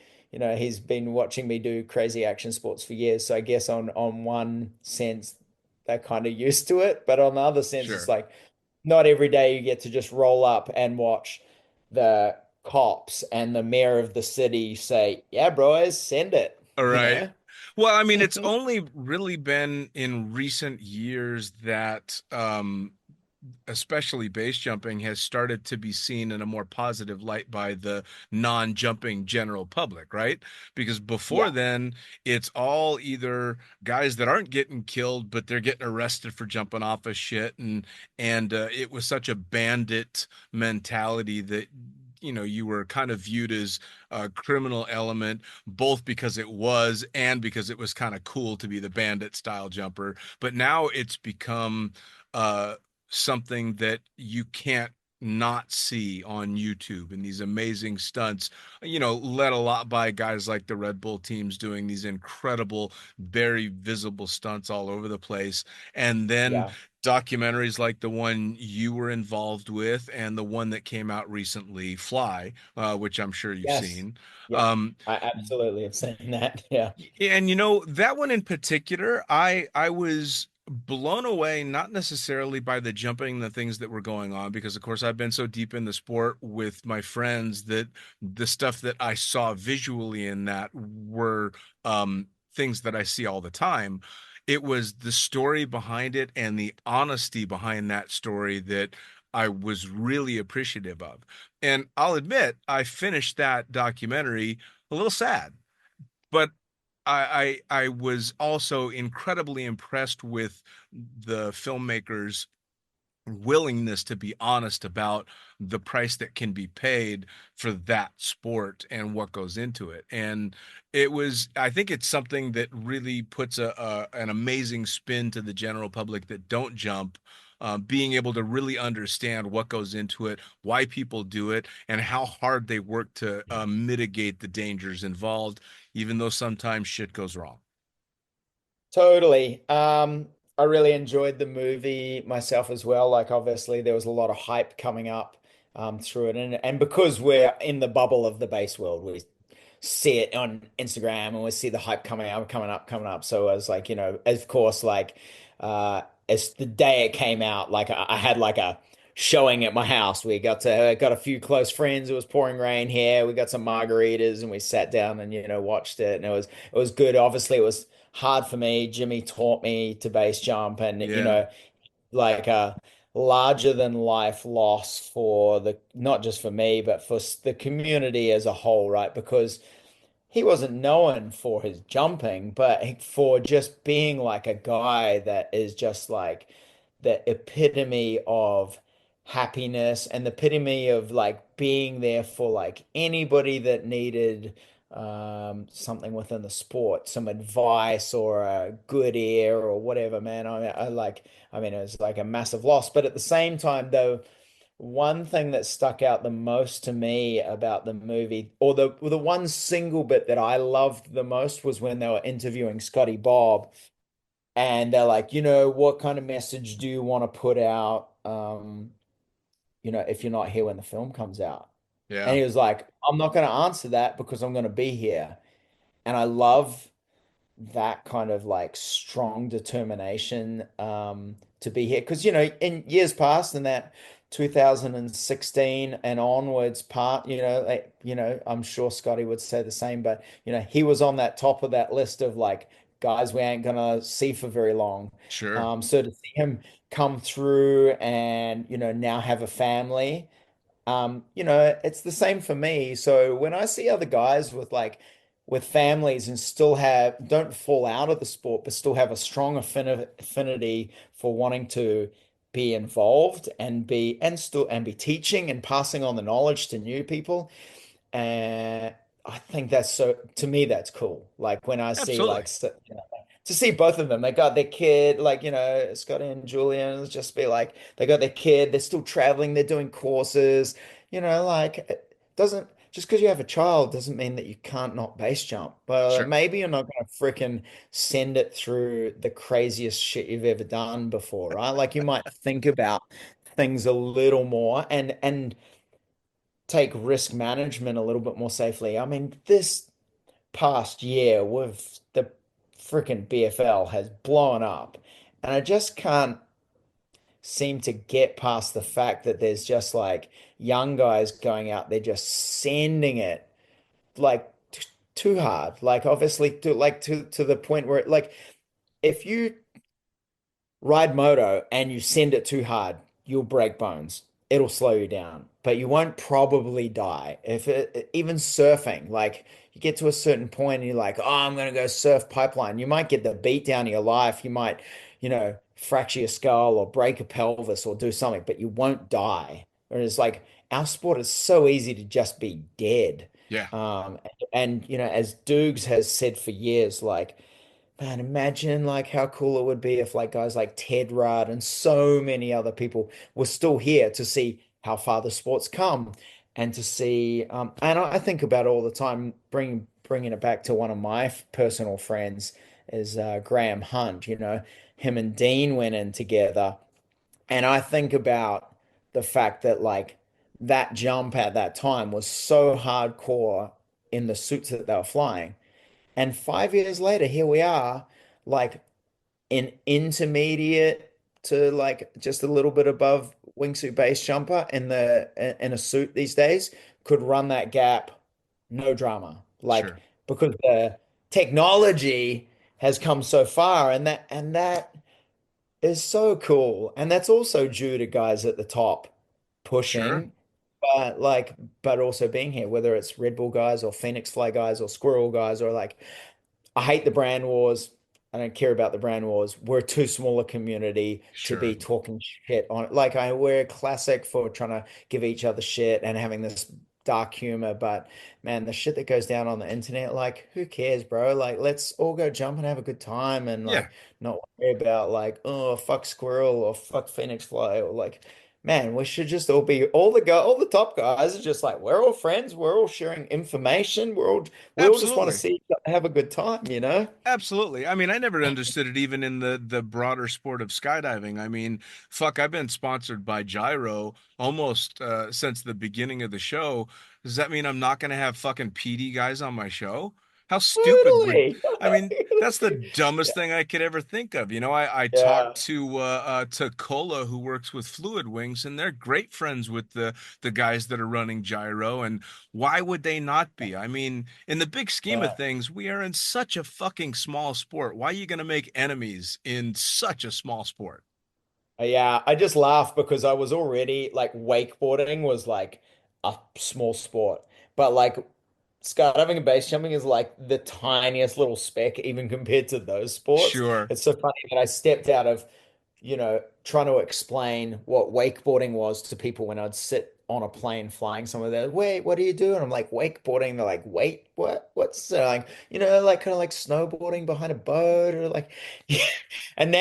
Speaker 5: been watching me do crazy action sports for years. So I guess on one sense, they're kind of used to it, but on the other sense, it's
Speaker 3: sure.
Speaker 5: like not every day you get to just roll up and watch the cops and the mayor of the city say, "Yeah, bros, send it."
Speaker 3: All
Speaker 5: You
Speaker 3: right.
Speaker 5: know?
Speaker 3: Well, I mean, it's only really been in recent years that especially base jumping has started to be seen in a more positive light by the non-jumping general public, right? Because before
Speaker 5: Yeah.
Speaker 3: then, it's all either guys that aren't getting killed, but they're getting arrested for jumping off of shit, and it was such a bandit mentality that you were kind of viewed as a criminal element, both because it was and because it was kind of cool to be the bandit style jumper. But now it's become uh something that you can't not see on YouTube, and these amazing stunts, led a lot by guys like the Red Bull teams doing these incredible, very visible stunts all over the place. And then
Speaker 5: Yeah.
Speaker 3: documentaries like the one you were involved with and the one that came out recently, Fly, which I'm sure you've
Speaker 5: Yes.
Speaker 3: seen.
Speaker 5: Yeah.
Speaker 3: Um,
Speaker 5: I absolutely have seen that. Yeah.
Speaker 3: and that one in particular, I was blown away, not necessarily by the jumping, the things that were going on, because of course I've been so deep in the sport with my friends that the stuff that I saw visually in that were things that I see all the time. It was the story behind it and the honesty behind that story that I was really appreciative of. And I'll admit, I finished that documentary a little sad, but I was also incredibly impressed with the filmmakers' willingness to be honest about the price that can be paid for that sport and what goes into it. And I think it's something that really puts an amazing spin to the general public that don't jump. Being able to really understand what goes into it, why people do it, and how hard they work to mitigate the dangers involved, even though sometimes shit goes wrong.
Speaker 5: Totally. I really enjoyed the movie myself as well. Like obviously there was a lot of hype coming up through it. And because we're in the bubble of the base world, we see it on Instagram and we see the hype coming up, coming up, coming up. So I was like, of course, like as the day it came out, like I had like a showing at my house. We got a few close friends. It was pouring rain here. We got some margaritas and we sat down and watched it. And it was good. Obviously, it was hard for me. Jimmy taught me to base jump, and
Speaker 3: Yeah,
Speaker 5: like a larger than life loss for the not just for me, but for the community as a whole, right? Because he wasn't known for his jumping, but for just being like a guy that is just like the epitome of happiness and the epitome of like being there for like anybody that needed something within the sport, some advice or a good ear or whatever, man. I mean, it was like a massive loss, but at the same time, though, one thing that stuck out the most to me about the movie, or the one single bit that I loved the most, was when they were interviewing Scotty Bob, and they're like, what kind of message do you want to put out, if you're not here when the film comes out? And
Speaker 3: yeah,
Speaker 5: he was like, I'm not going to answer that because I'm going to be here. And I love that kind of like strong determination to be here. Because, in years past, in that 2016 and onwards part, I'm sure Scotty would say the same, but, he was on that top of that list of like guys we ain't gonna see for very long.
Speaker 3: sure.
Speaker 5: So to see him come through and, now have a family. It's the same for me. So when I see other guys with families and still don't fall out of the sport, but still have a strong affinity for wanting to be involved and be teaching and passing on the knowledge to new people. And I think that's so, to me, that's cool. Like when I see
Speaker 3: Absolutely.
Speaker 5: to see both of them, they got their kid, like, Scotty and Julian, it's just be like, they got their kid, they're still traveling, they're doing courses, like it doesn't, just because you have a child doesn't mean that you can't not base jump. But
Speaker 3: Sure.
Speaker 5: maybe you're not going to freaking send it through the craziest shit you've ever done before, right? Like you might think about things a little more and take risk management a little bit more safely. I mean, this past year with the freaking BFL has blown up, and I just can't seem to get past the fact that there's just like young guys going out there just sending it like too hard. Like obviously to the point where like if you ride moto and you send it too hard, you'll break bones. It'll slow you down, but you won't probably die. If even surfing, like you get to a certain point and you're like, oh, I'm gonna go surf pipeline. You might get the beat down of your life. You might, fracture your skull or break a pelvis or do something, but you won't die. Whereas like our sport is so easy to just be dead.
Speaker 3: Yeah.
Speaker 5: As Dukes has said for years, like man, imagine like how cool it would be if like guys like Ted Rudd and so many other people were still here to see how far the sport's come and to see and I think about it all the time bringing it back to one of my personal friends is Graham Hunt, him and Dean went in together and I think about the fact that like that jump at that time was so hardcore in the suits that they were flying and 5 years later, here we are, like an intermediate to like just a little bit above wingsuit base jumper in a suit these days could run that gap, no drama. Like
Speaker 3: Sure.
Speaker 5: because the technology has come so far, and that is so cool. And that's also due to guys at the top
Speaker 3: Sure.
Speaker 5: pushing, but also being here, whether it's Red Bull guys or Phoenix Fly guys or Squirrel guys or like I hate the brand wars. I don't care about the brand wars. We're too small a community to
Speaker 3: Sure.
Speaker 5: be talking shit on it. Like we're classic for trying to give each other shit and having this dark humor. But man, the shit that goes down on the internet, like who cares, bro? Like let's all go jump and have a good time and
Speaker 3: Yeah.
Speaker 5: like not worry about like, oh, fuck squirrel or fuck Phoenix fly or like man, we should just all be all the top guys are just like we're all friends, we're all sharing information, we all just want to
Speaker 3: Absolutely.
Speaker 5: see each other have a good time, you know?
Speaker 3: Absolutely. I mean, I never understood it even in the broader sport of skydiving. I mean, fuck, I've been sponsored by Gyro almost since the beginning of the show. Does that mean I'm not going to have fucking PD guys on my show? How stupid would
Speaker 5: Totally.
Speaker 3: I mean, that's the dumbest thing I could ever think of. I talked
Speaker 5: Yeah.
Speaker 3: to Cola who works with Fluid Wings, and they're great friends with the guys that are running Gyro, and why would they not be? I mean, in the big scheme of
Speaker 5: Yeah.
Speaker 3: things, we are in such a fucking small sport. Why are you going to make enemies in such a small sport?
Speaker 5: Yeah, I just laugh because I was already like wakeboarding was like a small sport, but like skydiving and base jumping is like the tiniest little speck even compared to those sports.
Speaker 3: Sure.
Speaker 5: It's so funny that I stepped out of, trying to explain what wakeboarding was to people when I'd sit on a plane flying somewhere there. Wait, what do you do? And I'm like, wakeboarding. They're like, wait, what? What's like, like kind of like snowboarding behind a boat or like, and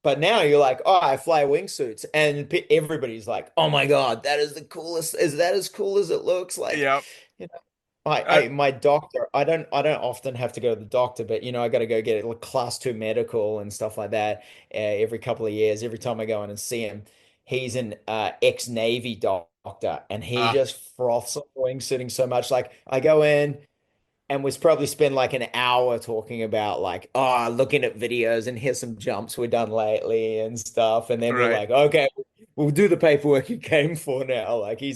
Speaker 5: but now you're like, oh, I fly wingsuits, and everybody's like, oh my God, that is the coolest. Is that as cool as it looks? Like,
Speaker 3: Yep.
Speaker 5: you know, I,
Speaker 3: Uh,
Speaker 5: I, my doctor, I don't often have to go to the doctor, but I got to go get a class two medical and stuff like that every couple of years. Every time I go in and see him, he's an ex-Navy doctor, and he
Speaker 3: uh,
Speaker 5: just froths on wingsuiting so much. Like I go in and was probably spend like an hour talking about like, oh, looking at videos and here's some jumps we've done lately and stuff. And then we're
Speaker 3: right.
Speaker 5: like, okay, we'll do the paperwork you came for now. Like he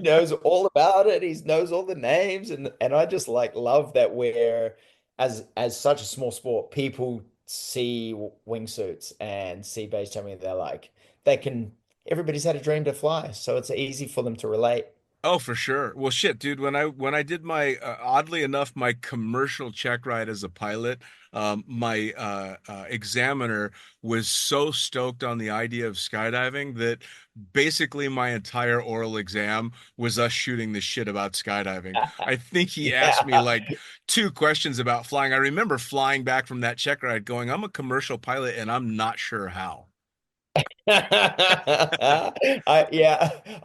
Speaker 5: knows all about it. He knows all the names. And I just like love that we're as such a small sport, people see wingsuits and see base jumping. They're like, they can, everybody's had a dream to fly. So it's easy for them to relate.
Speaker 3: Oh, for sure. Well, shit, dude. When I did my oddly enough my commercial check ride as a pilot, my examiner was so stoked on the idea of skydiving that basically my entire oral exam was us shooting the shit about skydiving. I think he asked me
Speaker 5: Yeah.
Speaker 3: like two questions about flying. I remember flying back from that check ride going, "I'm a commercial pilot and I'm not sure how."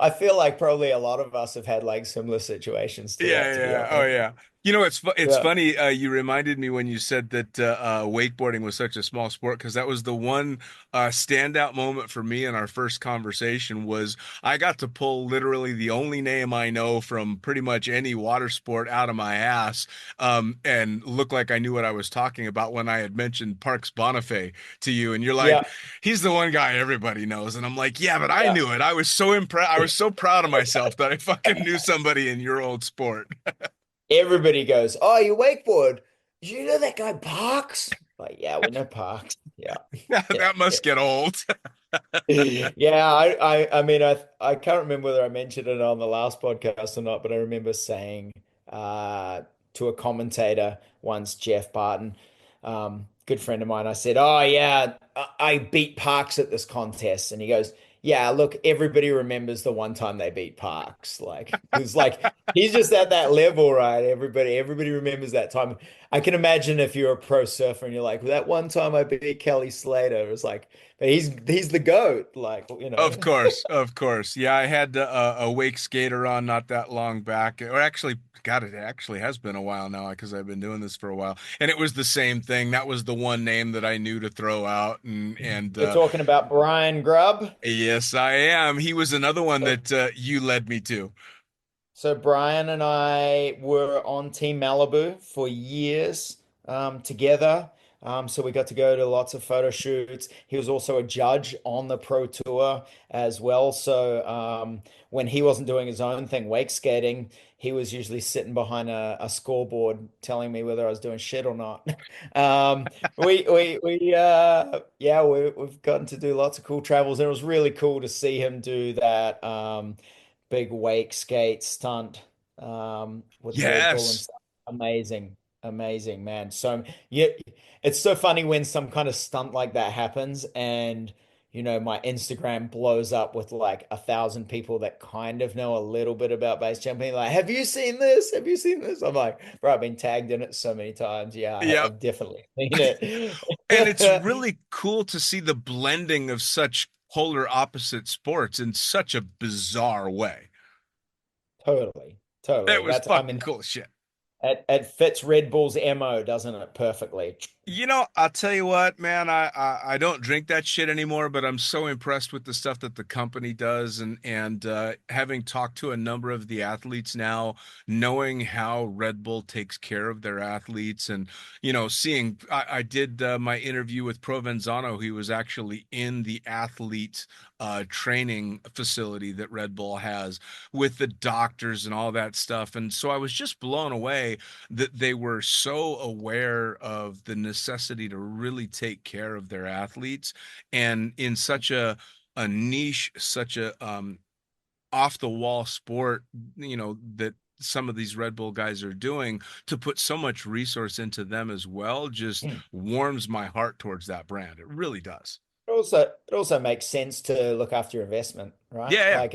Speaker 5: I feel like probably a lot of us have had like similar situations to
Speaker 3: Yeah,
Speaker 5: that, to be
Speaker 3: yeah. Oh,
Speaker 5: honest.
Speaker 3: yeah. It's
Speaker 5: Yeah.
Speaker 3: funny. You reminded me when you said that wakeboarding was such a small sport because that was the one standout moment for me in our first conversation was I got to pull literally the only name I know from pretty much any water sport out of my ass, and look like I knew what I was talking about when I had mentioned Parks Bonifay to you, and you're like,
Speaker 5: Yeah.
Speaker 3: he's the one guy everybody knows, and I'm like, yeah, but I
Speaker 5: Yeah.
Speaker 3: knew it. I was so impressed. I was so proud of myself that I fucking knew somebody in your old sport.
Speaker 5: Everybody goes, "Oh, you wakeboard. Do you know that guy Parks?" Like, yeah, we know Parks. Yeah. Yeah.
Speaker 3: That must get old.
Speaker 5: Yeah, I mean, I can't remember whether I mentioned it on the last podcast or not, but I remember saying uh, to a commentator once, Jeff Barton, good friend of mine, I said, "Oh yeah, I beat Parks at this contest," and he goes, "Yeah, look, everybody remembers the one time they beat Parks, like because like he's just at that level, right? Everybody remembers that time. I can imagine if you're a pro surfer and you're like, that one time I beat Kelly Slater, it's like." But he's the GOAT, like, you
Speaker 3: Of
Speaker 5: know.
Speaker 3: course, of course. Yeah, I had a wake skater on not that long back, or actually, God, it actually has been a while now because I've been doing this for a while, and it was the same thing. That was the one name that I knew to throw out, and
Speaker 5: You're talking about Brian Grubb.
Speaker 3: yes, I am. He was another one that you led me to.
Speaker 5: So Brian and I were on Team Malibu for years together. So we got to go to lots of photo shoots. He was also a judge on the pro tour as well. So when he wasn't doing his own thing, wake skating, he was usually sitting behind a scoreboard telling me whether I was doing shit or not. Yeah, we've gotten to do lots of cool travels, and it was really cool to see him do that. Big wake skate stunt with Red Bull and
Speaker 3: Yes.
Speaker 5: stuff. Amazing, amazing, man. So yeah, it's so funny when some kind of stunt like that happens, and my Instagram blows up with like 1,000 people that kind of know a little bit about base jumping. Like, have you seen this? Have you seen this? I'm like, bro, I've been tagged in it so many times. Yeah,
Speaker 3: Yep.
Speaker 5: I've definitely seen it.
Speaker 3: And it's really cool to see the blending of such polar opposite sports in such a bizarre way.
Speaker 5: Totally, totally.
Speaker 3: That was
Speaker 5: That's, I
Speaker 3: fucking
Speaker 5: mean,
Speaker 3: cool shit.
Speaker 5: it fits Red Bull's MO, doesn't it? Perfectly.
Speaker 3: I'll tell you what, man, I don't drink that shit anymore, but I'm so impressed with the stuff that the company does and having talked to a number of the athletes now, knowing how Red Bull takes care of their athletes and seeing I did my interview with Provenzano. He was actually in the athlete training facility that Red Bull has with the doctors and all that stuff. And so I was just blown away that they were so aware of the necessity to really take care of their athletes and in such a niche, such a off the wall sport, that some of these Red Bull guys are doing to put so much resource into them as well just warms my heart towards that brand. It really does.
Speaker 5: It also makes sense to look after your investment, right?
Speaker 3: Yeah, yeah.
Speaker 5: Like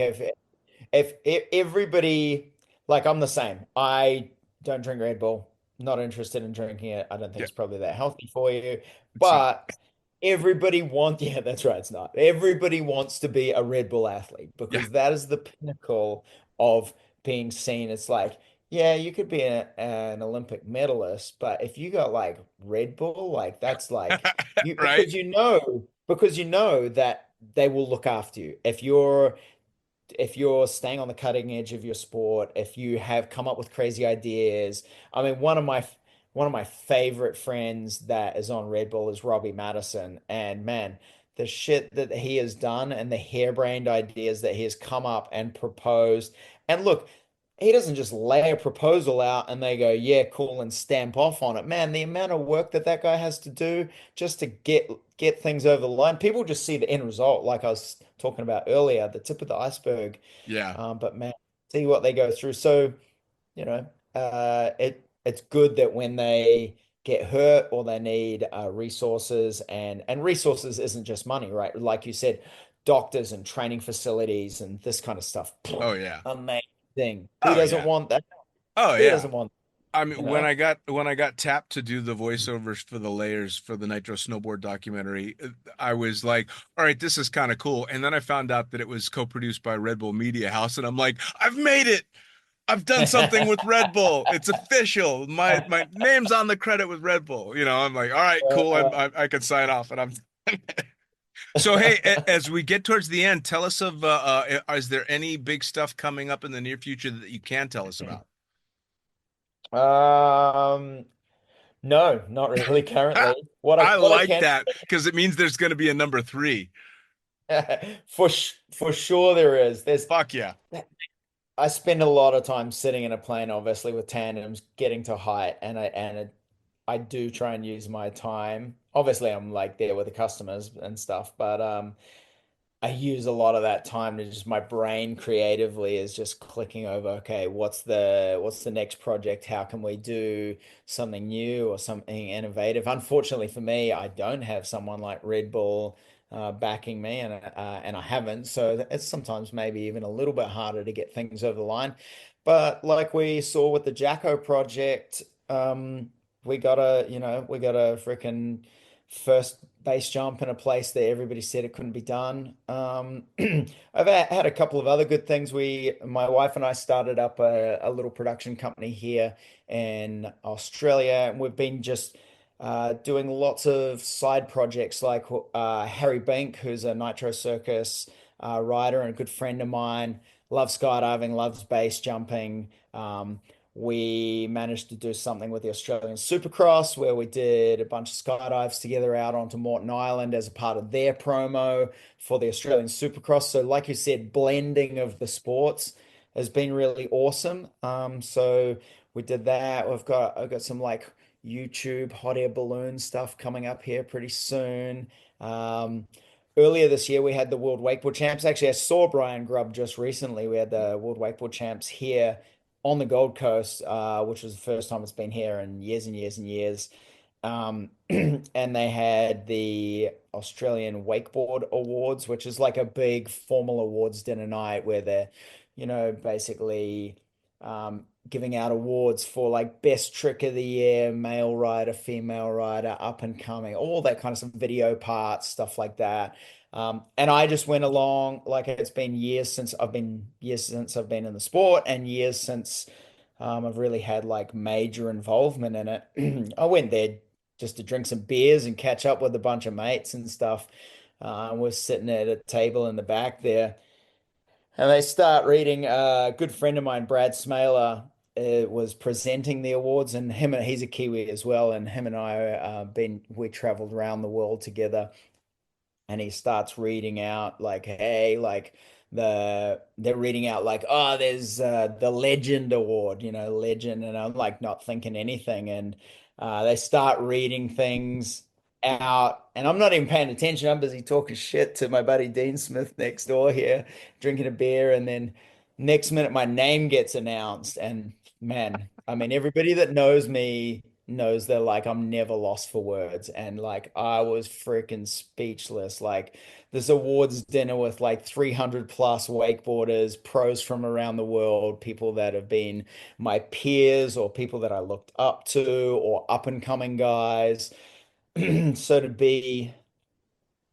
Speaker 5: if everybody, like I'm the same. I don't drink Red Bull. Not interested in drinking it. I don't think
Speaker 3: Yeah,
Speaker 5: it's probably that healthy for you.
Speaker 3: it's not.
Speaker 5: But everybody wants, yeah, that's right. It's not. Everybody wants to be a Red Bull athlete
Speaker 3: Yeah.
Speaker 5: because that is the pinnacle of being seen. It's like, yeah, you could be an Olympic medalist, but if you got like Red Bull, like that's like you
Speaker 3: Right?
Speaker 5: because you know that they will look after you. If you're staying on the cutting edge of your sport, if you have come up with crazy ideas. I mean, one of my favorite friends that is on Red Bull is Robbie Madison. And man, the shit that he has done and the harebrained ideas that he has come up and proposed. And look, he doesn't just lay a proposal out and they go, yeah, cool, and stamp off on it. Man, the amount of work that guy has to do just to get things over the line. People just see the end result, like I was talking about earlier, the tip of the iceberg.
Speaker 3: Yeah.
Speaker 5: But man, see what they go through. So, you know, it's good that when they get hurt or they need resources, and resources isn't just money, right? Like you said, doctors and training facilities and this kind of stuff.
Speaker 3: Oh yeah.
Speaker 5: Amazing. Who
Speaker 3: Oh
Speaker 5: doesn't
Speaker 3: yeah.
Speaker 5: want that?
Speaker 3: Oh
Speaker 5: Who
Speaker 3: yeah.
Speaker 5: doesn't want,
Speaker 3: I
Speaker 5: you
Speaker 3: mean,
Speaker 5: know?
Speaker 3: when I got tapped to do the voiceovers for the layers for the Nitro Snowboard documentary, I was like, all right, this is kind of cool. And then I found out that it was co-produced by Red Bull Media House, and I'm like, I've made it. I've done something with Red Bull. It's official. My name's on the credit with Red Bull. You know, I'm like, all right, cool. I can sign off, and I'm. So hey, as we get towards the end, tell us of is there any big stuff coming up in the near future that you can tell us about?
Speaker 5: Um, no, not really currently.
Speaker 3: I
Speaker 5: What I
Speaker 3: like
Speaker 5: can
Speaker 3: that because it means there's going to be a number three.
Speaker 5: for sure there is.
Speaker 3: Fuck yeah.
Speaker 5: I spend a lot of time sitting in a plane, obviously with tandems, getting to height, I do try and use my time. Obviously, I'm like there with the customers and stuff, but I use a lot of that time to just my brain creatively is just clicking over, okay, what's the next project? How can we do something new or something innovative? Unfortunately for me, I don't have someone like Red Bull backing me, and I haven't. So it's sometimes maybe even a little bit harder to get things over the line. But like we saw with the Jacko project, we got a freaking first base jump in a place that everybody said it couldn't be done. I've had a couple of other good things. My wife and I started up a little production company here in Australia, and we've been just doing lots of side projects like Harry Bink, who's a Nitro Circus rider and a good friend of mine, loves skydiving, loves base jumping. We managed to do something with the Australian Supercross where we did a bunch of skydives together out onto Moreton Island as a part of their promo for the Australian Supercross. So, like you said, blending of the sports has been really awesome. So we did that. I've got some like YouTube hot air balloon stuff coming up here pretty soon. Earlier this year, we had the World Wakeboard Champs. Actually, I saw Brian Grubb just recently. We had the World Wakeboard Champs here on the Gold Coast, which was the first time it's been here in years and years and years. And they had the Australian Wakeboard Awards, which is like a big formal awards dinner night where they're, basically giving out awards for like best trick of the year, male rider, female rider, up and coming, all that kind of some video parts, stuff like that. And I just went along like it's been years since I've been in the sport and years since I've really had like major involvement in it. I went there just to drink some beers and catch up with a bunch of mates and stuff. We're sitting at a table in the back there, and they start reading. A good friend of mine, Brad Smaler, was presenting the awards, and he's a Kiwi as well, and him and I we traveled around the world together, and he starts reading out like, hey, like they're reading out like, oh, there's the Legend Award, Legend, and I'm like not thinking anything, and they start reading things out, and I'm not even paying attention. I'm busy talking shit to my buddy Dean Smith next door here, drinking a beer, and then next minute my name gets announced, and man, I mean, everybody that knows me knows that like I'm never lost for words, and like I was freaking speechless. Like this awards dinner with like 300 plus wakeboarders, pros from around the world, people that have been my peers or people that I looked up to or up and coming guys. So to be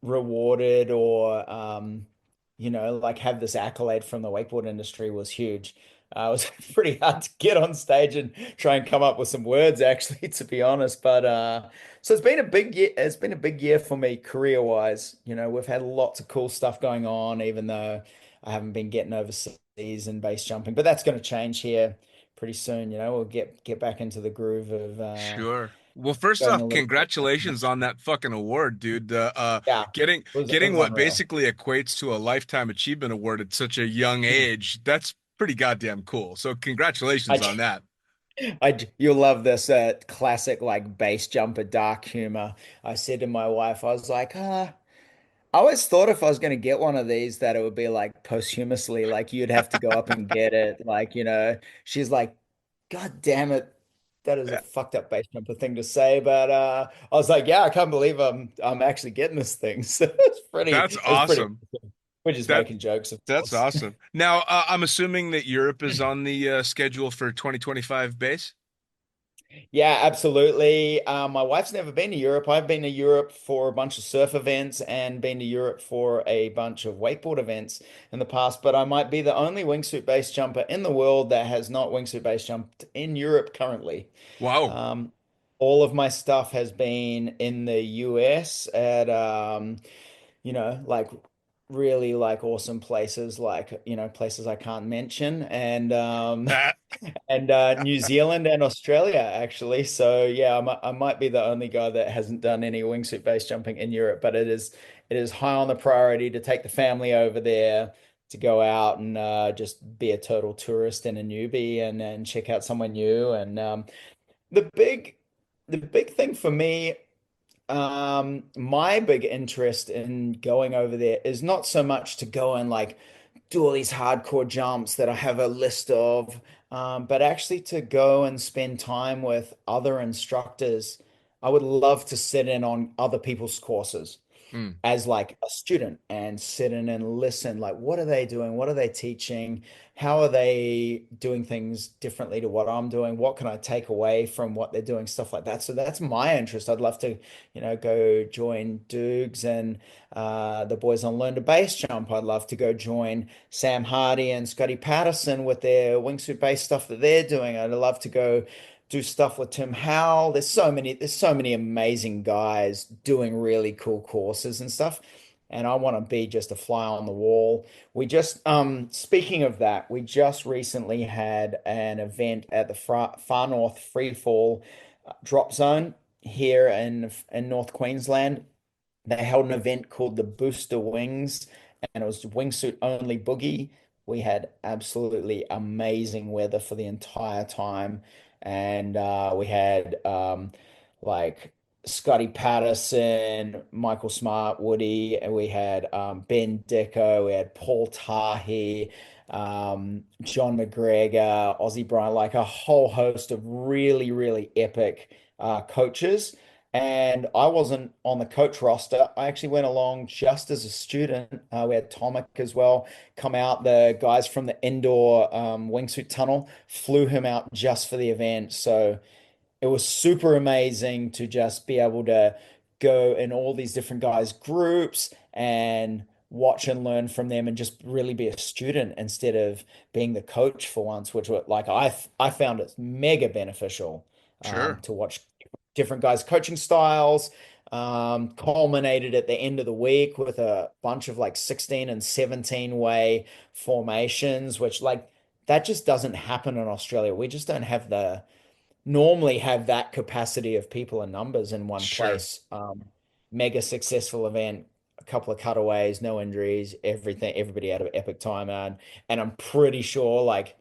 Speaker 5: rewarded or like have this accolade from the wakeboard industry was huge. It was pretty hard to get on stage and try and come up with some words actually, to be honest. But so it's been a big year. It's been a big year for me career wise. We've had lots of cool stuff going on, even though I haven't been getting overseas and base jumping. But that's going to change here pretty soon. We'll get back into the groove of
Speaker 3: Sure. Well, first
Speaker 5: going a
Speaker 3: off,
Speaker 5: little bit.
Speaker 3: congratulations on that fucking award, dude.
Speaker 5: Yeah, it
Speaker 3: Getting
Speaker 5: was
Speaker 3: what
Speaker 5: unreal.
Speaker 3: basically equates to a lifetime achievement award at such a young age, that's pretty goddamn cool. So congratulations on
Speaker 5: I
Speaker 3: that.
Speaker 5: You'll love this classic like base jumper dark humor. I said to my wife, I was like, I always thought if I was going to get one of these that it would be like posthumously, like you'd have to go up and get it. Like, she's like, God damn it. That is a fucked up base jumper thing to say, but I was like, yeah, I can't believe I'm actually getting this thing. So
Speaker 3: That's
Speaker 5: it's pretty.
Speaker 3: awesome.
Speaker 5: We're just
Speaker 3: That
Speaker 5: making jokes, of
Speaker 3: that's
Speaker 5: course.
Speaker 3: awesome. Now, I'm assuming that Europe is on the schedule for 2025 base.
Speaker 5: Yeah, absolutely. My wife's never been to Europe. I've been to Europe for a bunch of surf events and been to Europe for a bunch of wakeboard events in the past, but I might be the only wingsuit base jumper in the world that has not wingsuit base jumped in Europe currently.
Speaker 3: Wow.
Speaker 5: Um, all of my stuff has been in the US at like really like awesome places, like places I can't mention, and New Zealand and Australia actually. So yeah, I might be the only guy that hasn't done any wingsuit base jumping in Europe, but it is high on the priority to take the family over there to go out and just be a total tourist and a newbie and check out somewhere new. And the big the big thing for me, my big interest in going over there is not so much to go and like do all these hardcore jumps that I have a list of, but actually to go and spend time with other instructors. I would love to sit in on other people's courses
Speaker 3: Mm,
Speaker 5: as like a student and sit in and listen, like what are they doing, what are they teaching, how are they doing things differently to what I'm doing, what can I take away from what they're doing, stuff like that. So that's my interest. I'd love to go join Dukes and the boys on Learn to Base Jump. I'd love to go join Sam Hardy and Scotty Patterson with their wingsuit base stuff that they're doing. I'd love to go do stuff with Tim Howell. There's so many amazing guys doing really cool courses and stuff. And I want to be just a fly on the wall. Speaking of that, we just recently had an event at the Far North Free Fall Drop Zone here in North Queensland. They held an event called the Booster Wings, and it was wingsuit only boogie. We had absolutely amazing weather for the entire time, and we had like Scotty Patterson, Michael Smart, Woody, and we had Ben Dicko, we had Paul Tahi, John McGregor, Ozzy Bryant, like a whole host of really, really epic coaches. And I wasn't on the coach roster. I actually went along just as a student. We had Tomic as well come out. The guys from the indoor wingsuit tunnel flew him out just for the event. So it was super amazing to just be able to go in all these different guys' groups and watch and learn from them and just really be a student instead of being the coach for once, which were like I found it mega beneficial
Speaker 3: sure.
Speaker 5: to watch different guys' coaching styles. Culminated at the end of the week with a bunch of like 16 and 17 way formations, which like that just doesn't happen in Australia. We just don't have the normally have that capacity of people and numbers in one
Speaker 3: Sure.
Speaker 5: place. Mega successful event, a couple of cutaways, no injuries, everything, everybody had an epic time, and I'm pretty sure like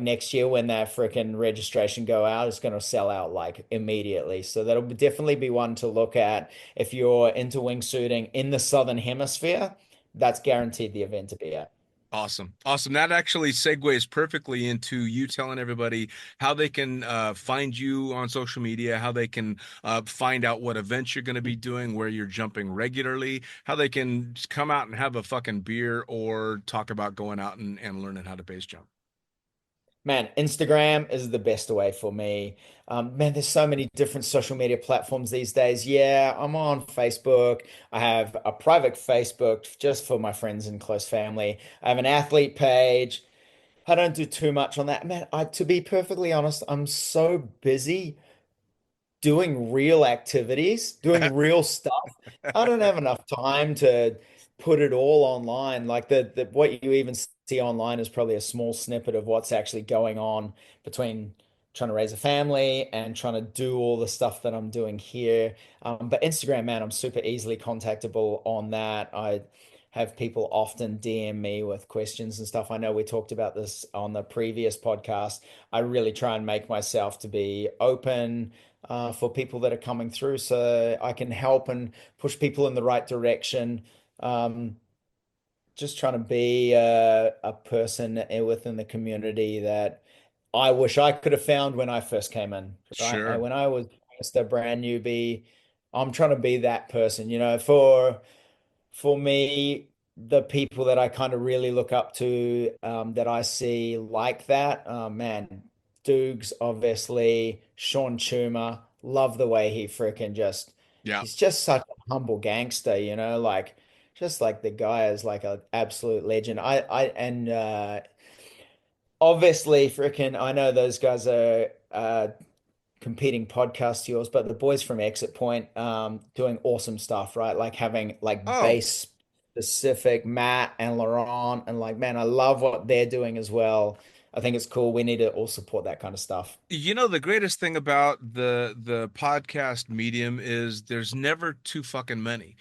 Speaker 5: next year when that freaking registration go out, it's going to sell out like immediately. So that'll definitely be one to look at if you're into wingsuiting in the Southern Hemisphere. That's guaranteed the event to be at.
Speaker 3: Awesome. Awesome. That actually segues perfectly into you telling everybody how they can find you on social media, how they can find out what events you're going to be doing, where you're jumping regularly, how they can just come out and have a fucking beer or talk about going out and learning how to base jump.
Speaker 5: Man, Instagram is the best way for me. Man, there's so many different social media platforms these days. Yeah, I'm on Facebook. I have a private Facebook just for my friends and close family. I have an athlete page. I don't do too much on that. Man, to be perfectly honest, I'm so busy doing real activities, doing real stuff. I don't have enough time to put it all online. Like the what you even see online is probably a small snippet of what's actually going on between trying to raise a family and trying to do all the stuff that I'm doing here. But Instagram, man, I'm super easily contactable on that. I have people often DM me with questions and stuff. I know we talked about this on the previous podcast. I really try and make myself to be open for people that are coming through so I can help and push people in the right direction. Um, just trying to be a person within the community that I wish I could have found when I first came in, right? And
Speaker 3: Sure.
Speaker 5: when I was just a brand newbie, I'm trying to be that person, for me, the people that I kind of really look up to, that I see like that, man, Dukes, obviously, Sean Tuma, love the way he freaking
Speaker 3: Yeah.
Speaker 5: he's just such a humble gangster, like, just like the guy is like an absolute legend. And obviously, freaking, I know those guys are competing podcasts to yours, but the boys from Exit Point doing awesome stuff, right? Like having like
Speaker 3: Oh,
Speaker 5: base specific Matt and Laurent, and like, man, I love what they're doing as well. I think it's cool. We need to all support that kind of stuff.
Speaker 3: the greatest thing about the podcast medium is there's never too fucking many.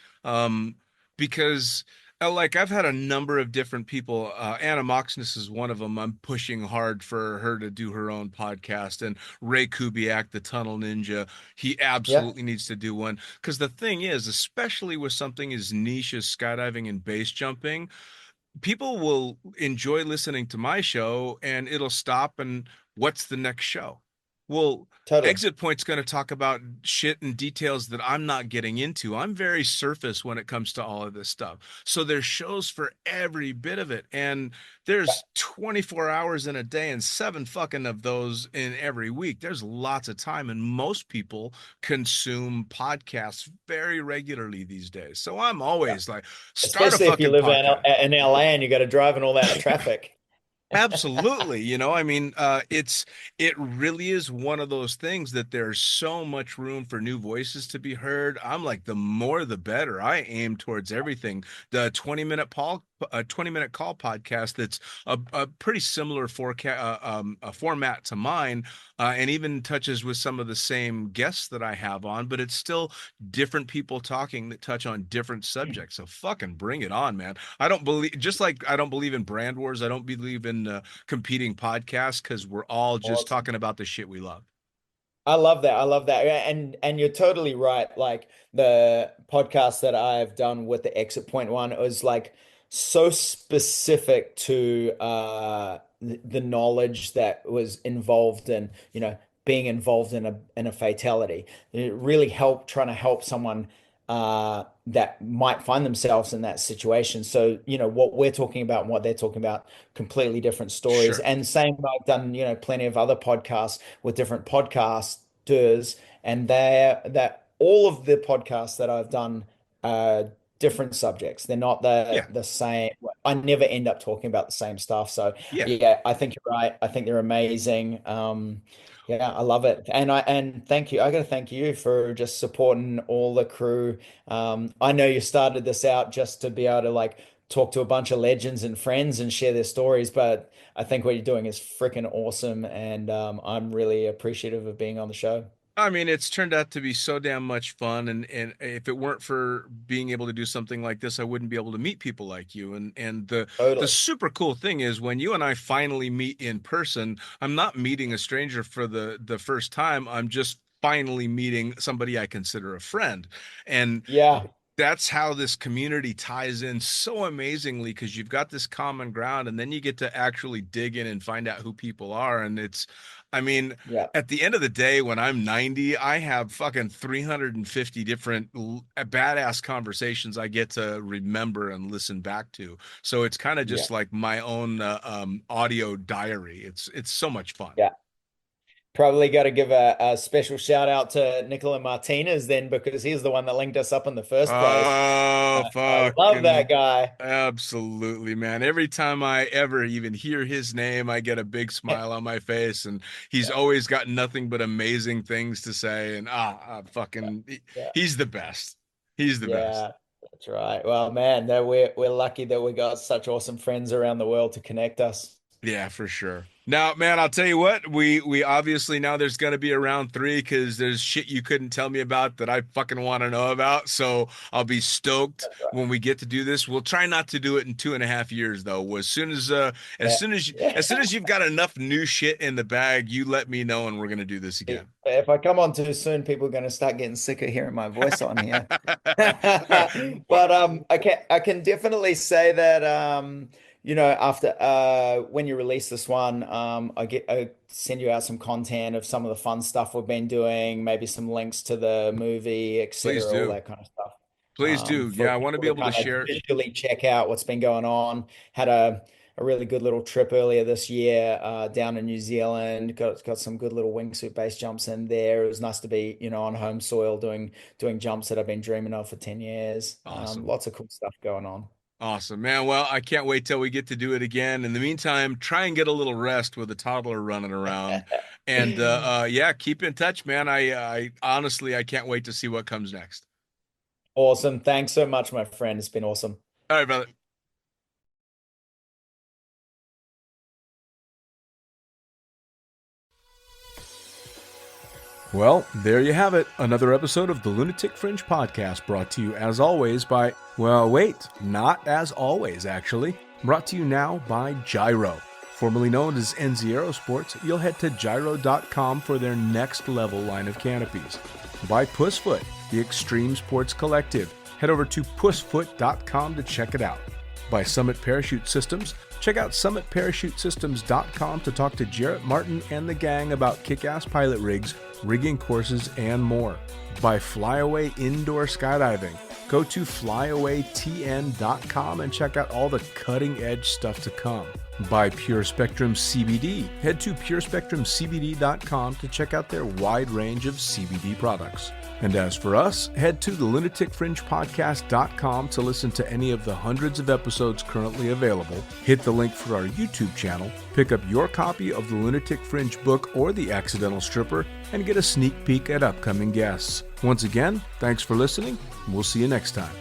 Speaker 3: Because like I've had a number of different people. Anna Moxness is one of them. I'm pushing hard for her to do her own podcast, and Ray Kubiak, the Tunnel Ninja, he
Speaker 5: Yeah,
Speaker 3: absolutely needs to do one. Because the thing is, especially with something as niche as skydiving and base jumping, people will enjoy listening to my show and it'll stop and what's the next show? Well,
Speaker 5: totally.
Speaker 3: Exit Point's going to talk about shit and details that I'm not getting into. I'm very surface when it comes to all of this stuff. So there's shows for every bit of it. And there's 24 hours in a day and seven fucking of those in every week. There's lots of time. And most people consume podcasts very regularly these days. So I'm
Speaker 5: Yeah.
Speaker 3: always like, start a
Speaker 5: Especially if you
Speaker 3: fucking
Speaker 5: live in,
Speaker 3: podcast.
Speaker 5: in LA and you got to drive in all that traffic.
Speaker 3: Absolutely. I mean, it really is one of those things that there's so much room for new voices to be heard. I'm like, the more the better. I aim towards everything. The 20-minute call podcast that's a pretty similar a format to mine, and even touches with some of the same guests that I have on, but it's still different people talking that touch on different subjects. So fucking bring it on, man. I don't believe, just like I don't believe in brand wars, I don't believe in competing podcasts because we're all just
Speaker 5: Awesome.
Speaker 3: talking about the shit we love.
Speaker 5: I love that. I love that. Yeah, and you're totally right. Like the podcast that I've done with the Exit Point one was like so specific to the knowledge that was involved in, being involved in a fatality. It really helped trying to help someone that might find themselves in that situation. So, what we're talking about and what they're talking about, completely different stories.
Speaker 3: Sure.
Speaker 5: And same, I've done, plenty of other podcasts with different podcasters, and that all of the podcasts that I've done are different subjects. They're not
Speaker 3: Yeah.
Speaker 5: the same. I never end up talking about the same stuff. So
Speaker 3: Yeah.
Speaker 5: yeah, I think you're right. I think they're amazing. Yeah, I love it. And thank you. I got to thank you for just supporting all the crew. I know you started this out just to be able to like talk to a bunch of legends and friends and share their stories, but I think what you're doing is freaking awesome, and I'm really appreciative of being on the show.
Speaker 3: I mean, it's turned out to be so damn much fun, and if it weren't for being able to do something like this, I wouldn't be able to meet people like you. And the
Speaker 5: Totally.
Speaker 3: super cool thing is when you and I finally meet in person, I'm not meeting a stranger for the first time. I'm just finally meeting somebody I consider a friend. And
Speaker 5: Yeah,
Speaker 3: that's how this community ties in so amazingly because you've got this common ground and then you get to actually dig in and find out who people are. And I mean,
Speaker 5: yeah,
Speaker 3: at the end of the day, when I'm 90, I have fucking 350 different badass conversations I get to remember and listen back to. So it's kind of
Speaker 5: yeah,
Speaker 3: just like my own audio diary. It's so much fun.
Speaker 5: yeah. Probably got to give a special shout out to Nicola Martinez then, because he's the one that linked us up in the first place.
Speaker 3: Oh,
Speaker 5: I love that
Speaker 3: fucking
Speaker 5: guy.
Speaker 3: absolutely, man. Every time I ever even hear his name, I get a big smile on my face, and he's
Speaker 5: Yeah,
Speaker 3: always got nothing but amazing things to say. And
Speaker 5: yeah,
Speaker 3: he's the best. He's the best.
Speaker 5: yeah. That's right. Well, man, that we're lucky that we got such awesome friends around the world to connect us.
Speaker 3: Yeah, for sure. Now, man, I'll tell you what, we obviously now there's going to be a round 3 because there's shit you couldn't tell me about that I fucking want to know about. So I'll be stoked when we get to do this. We'll try not to do it in 2.5 years though.
Speaker 5: Yeah.
Speaker 3: As soon as you've got enough new shit in the bag, you let me know and we're going to do this again.
Speaker 5: If I come on too soon, people are going to start getting sick of hearing my voice on here. But I can definitely say that after when you release this one, I send you out some content of some of the fun stuff we've been doing, maybe some links to the movie, etc.,
Speaker 3: Please
Speaker 5: all
Speaker 3: do.
Speaker 5: that kind of stuff.
Speaker 3: Please do.
Speaker 5: For
Speaker 3: Yeah, I want to be
Speaker 5: people
Speaker 3: able to
Speaker 5: kind of
Speaker 3: share.
Speaker 5: visually check out what's been going on. Had a really good little trip earlier this year down in New Zealand. Got some good little wingsuit base jumps in there. It was nice to be, on home soil doing jumps that I've been dreaming of for 10 years.
Speaker 3: Awesome.
Speaker 5: Lots of cool stuff going on.
Speaker 3: Awesome, man. Well, I can't wait till we get to do it again. In the meantime, try and get a little rest with a toddler running around. And yeah, keep in touch, man. I honestly, I can't wait to see what comes next.
Speaker 5: Awesome. Thanks so much, my friend. It's been awesome.
Speaker 3: All right, brother. Well, there you have it. Another episode of the Lunatic Fringe podcast brought to you as always by, well, wait, not as always, actually. Brought to you now by Gyro. Formerly known as NZ Aerosports, you'll head to gyro.com for their next level line of canopies. By Pussfoot, the Extreme Sports Collective. Head over to pussfoot.com to check it out. By Summit Parachute Systems, check out summitparachutesystems.com to talk to Jarrett Martin and the gang about kick-ass pilot rigs, rigging courses, and more. By Flyaway Indoor Skydiving, go to flyawaytn.com and check out all the cutting-edge stuff to come. By Pure Spectrum CBD, head to purespectrumcbd.com to check out their wide range of CBD products. And as for us, head to the lunaticfringepodcast.com to listen to any of the hundreds of episodes currently available, hit the link for our YouTube channel, pick up your copy of the Lunatic Fringe book or The Accidental Stripper, and get a sneak peek at upcoming guests. Once again, thanks for listening. We'll see you next time.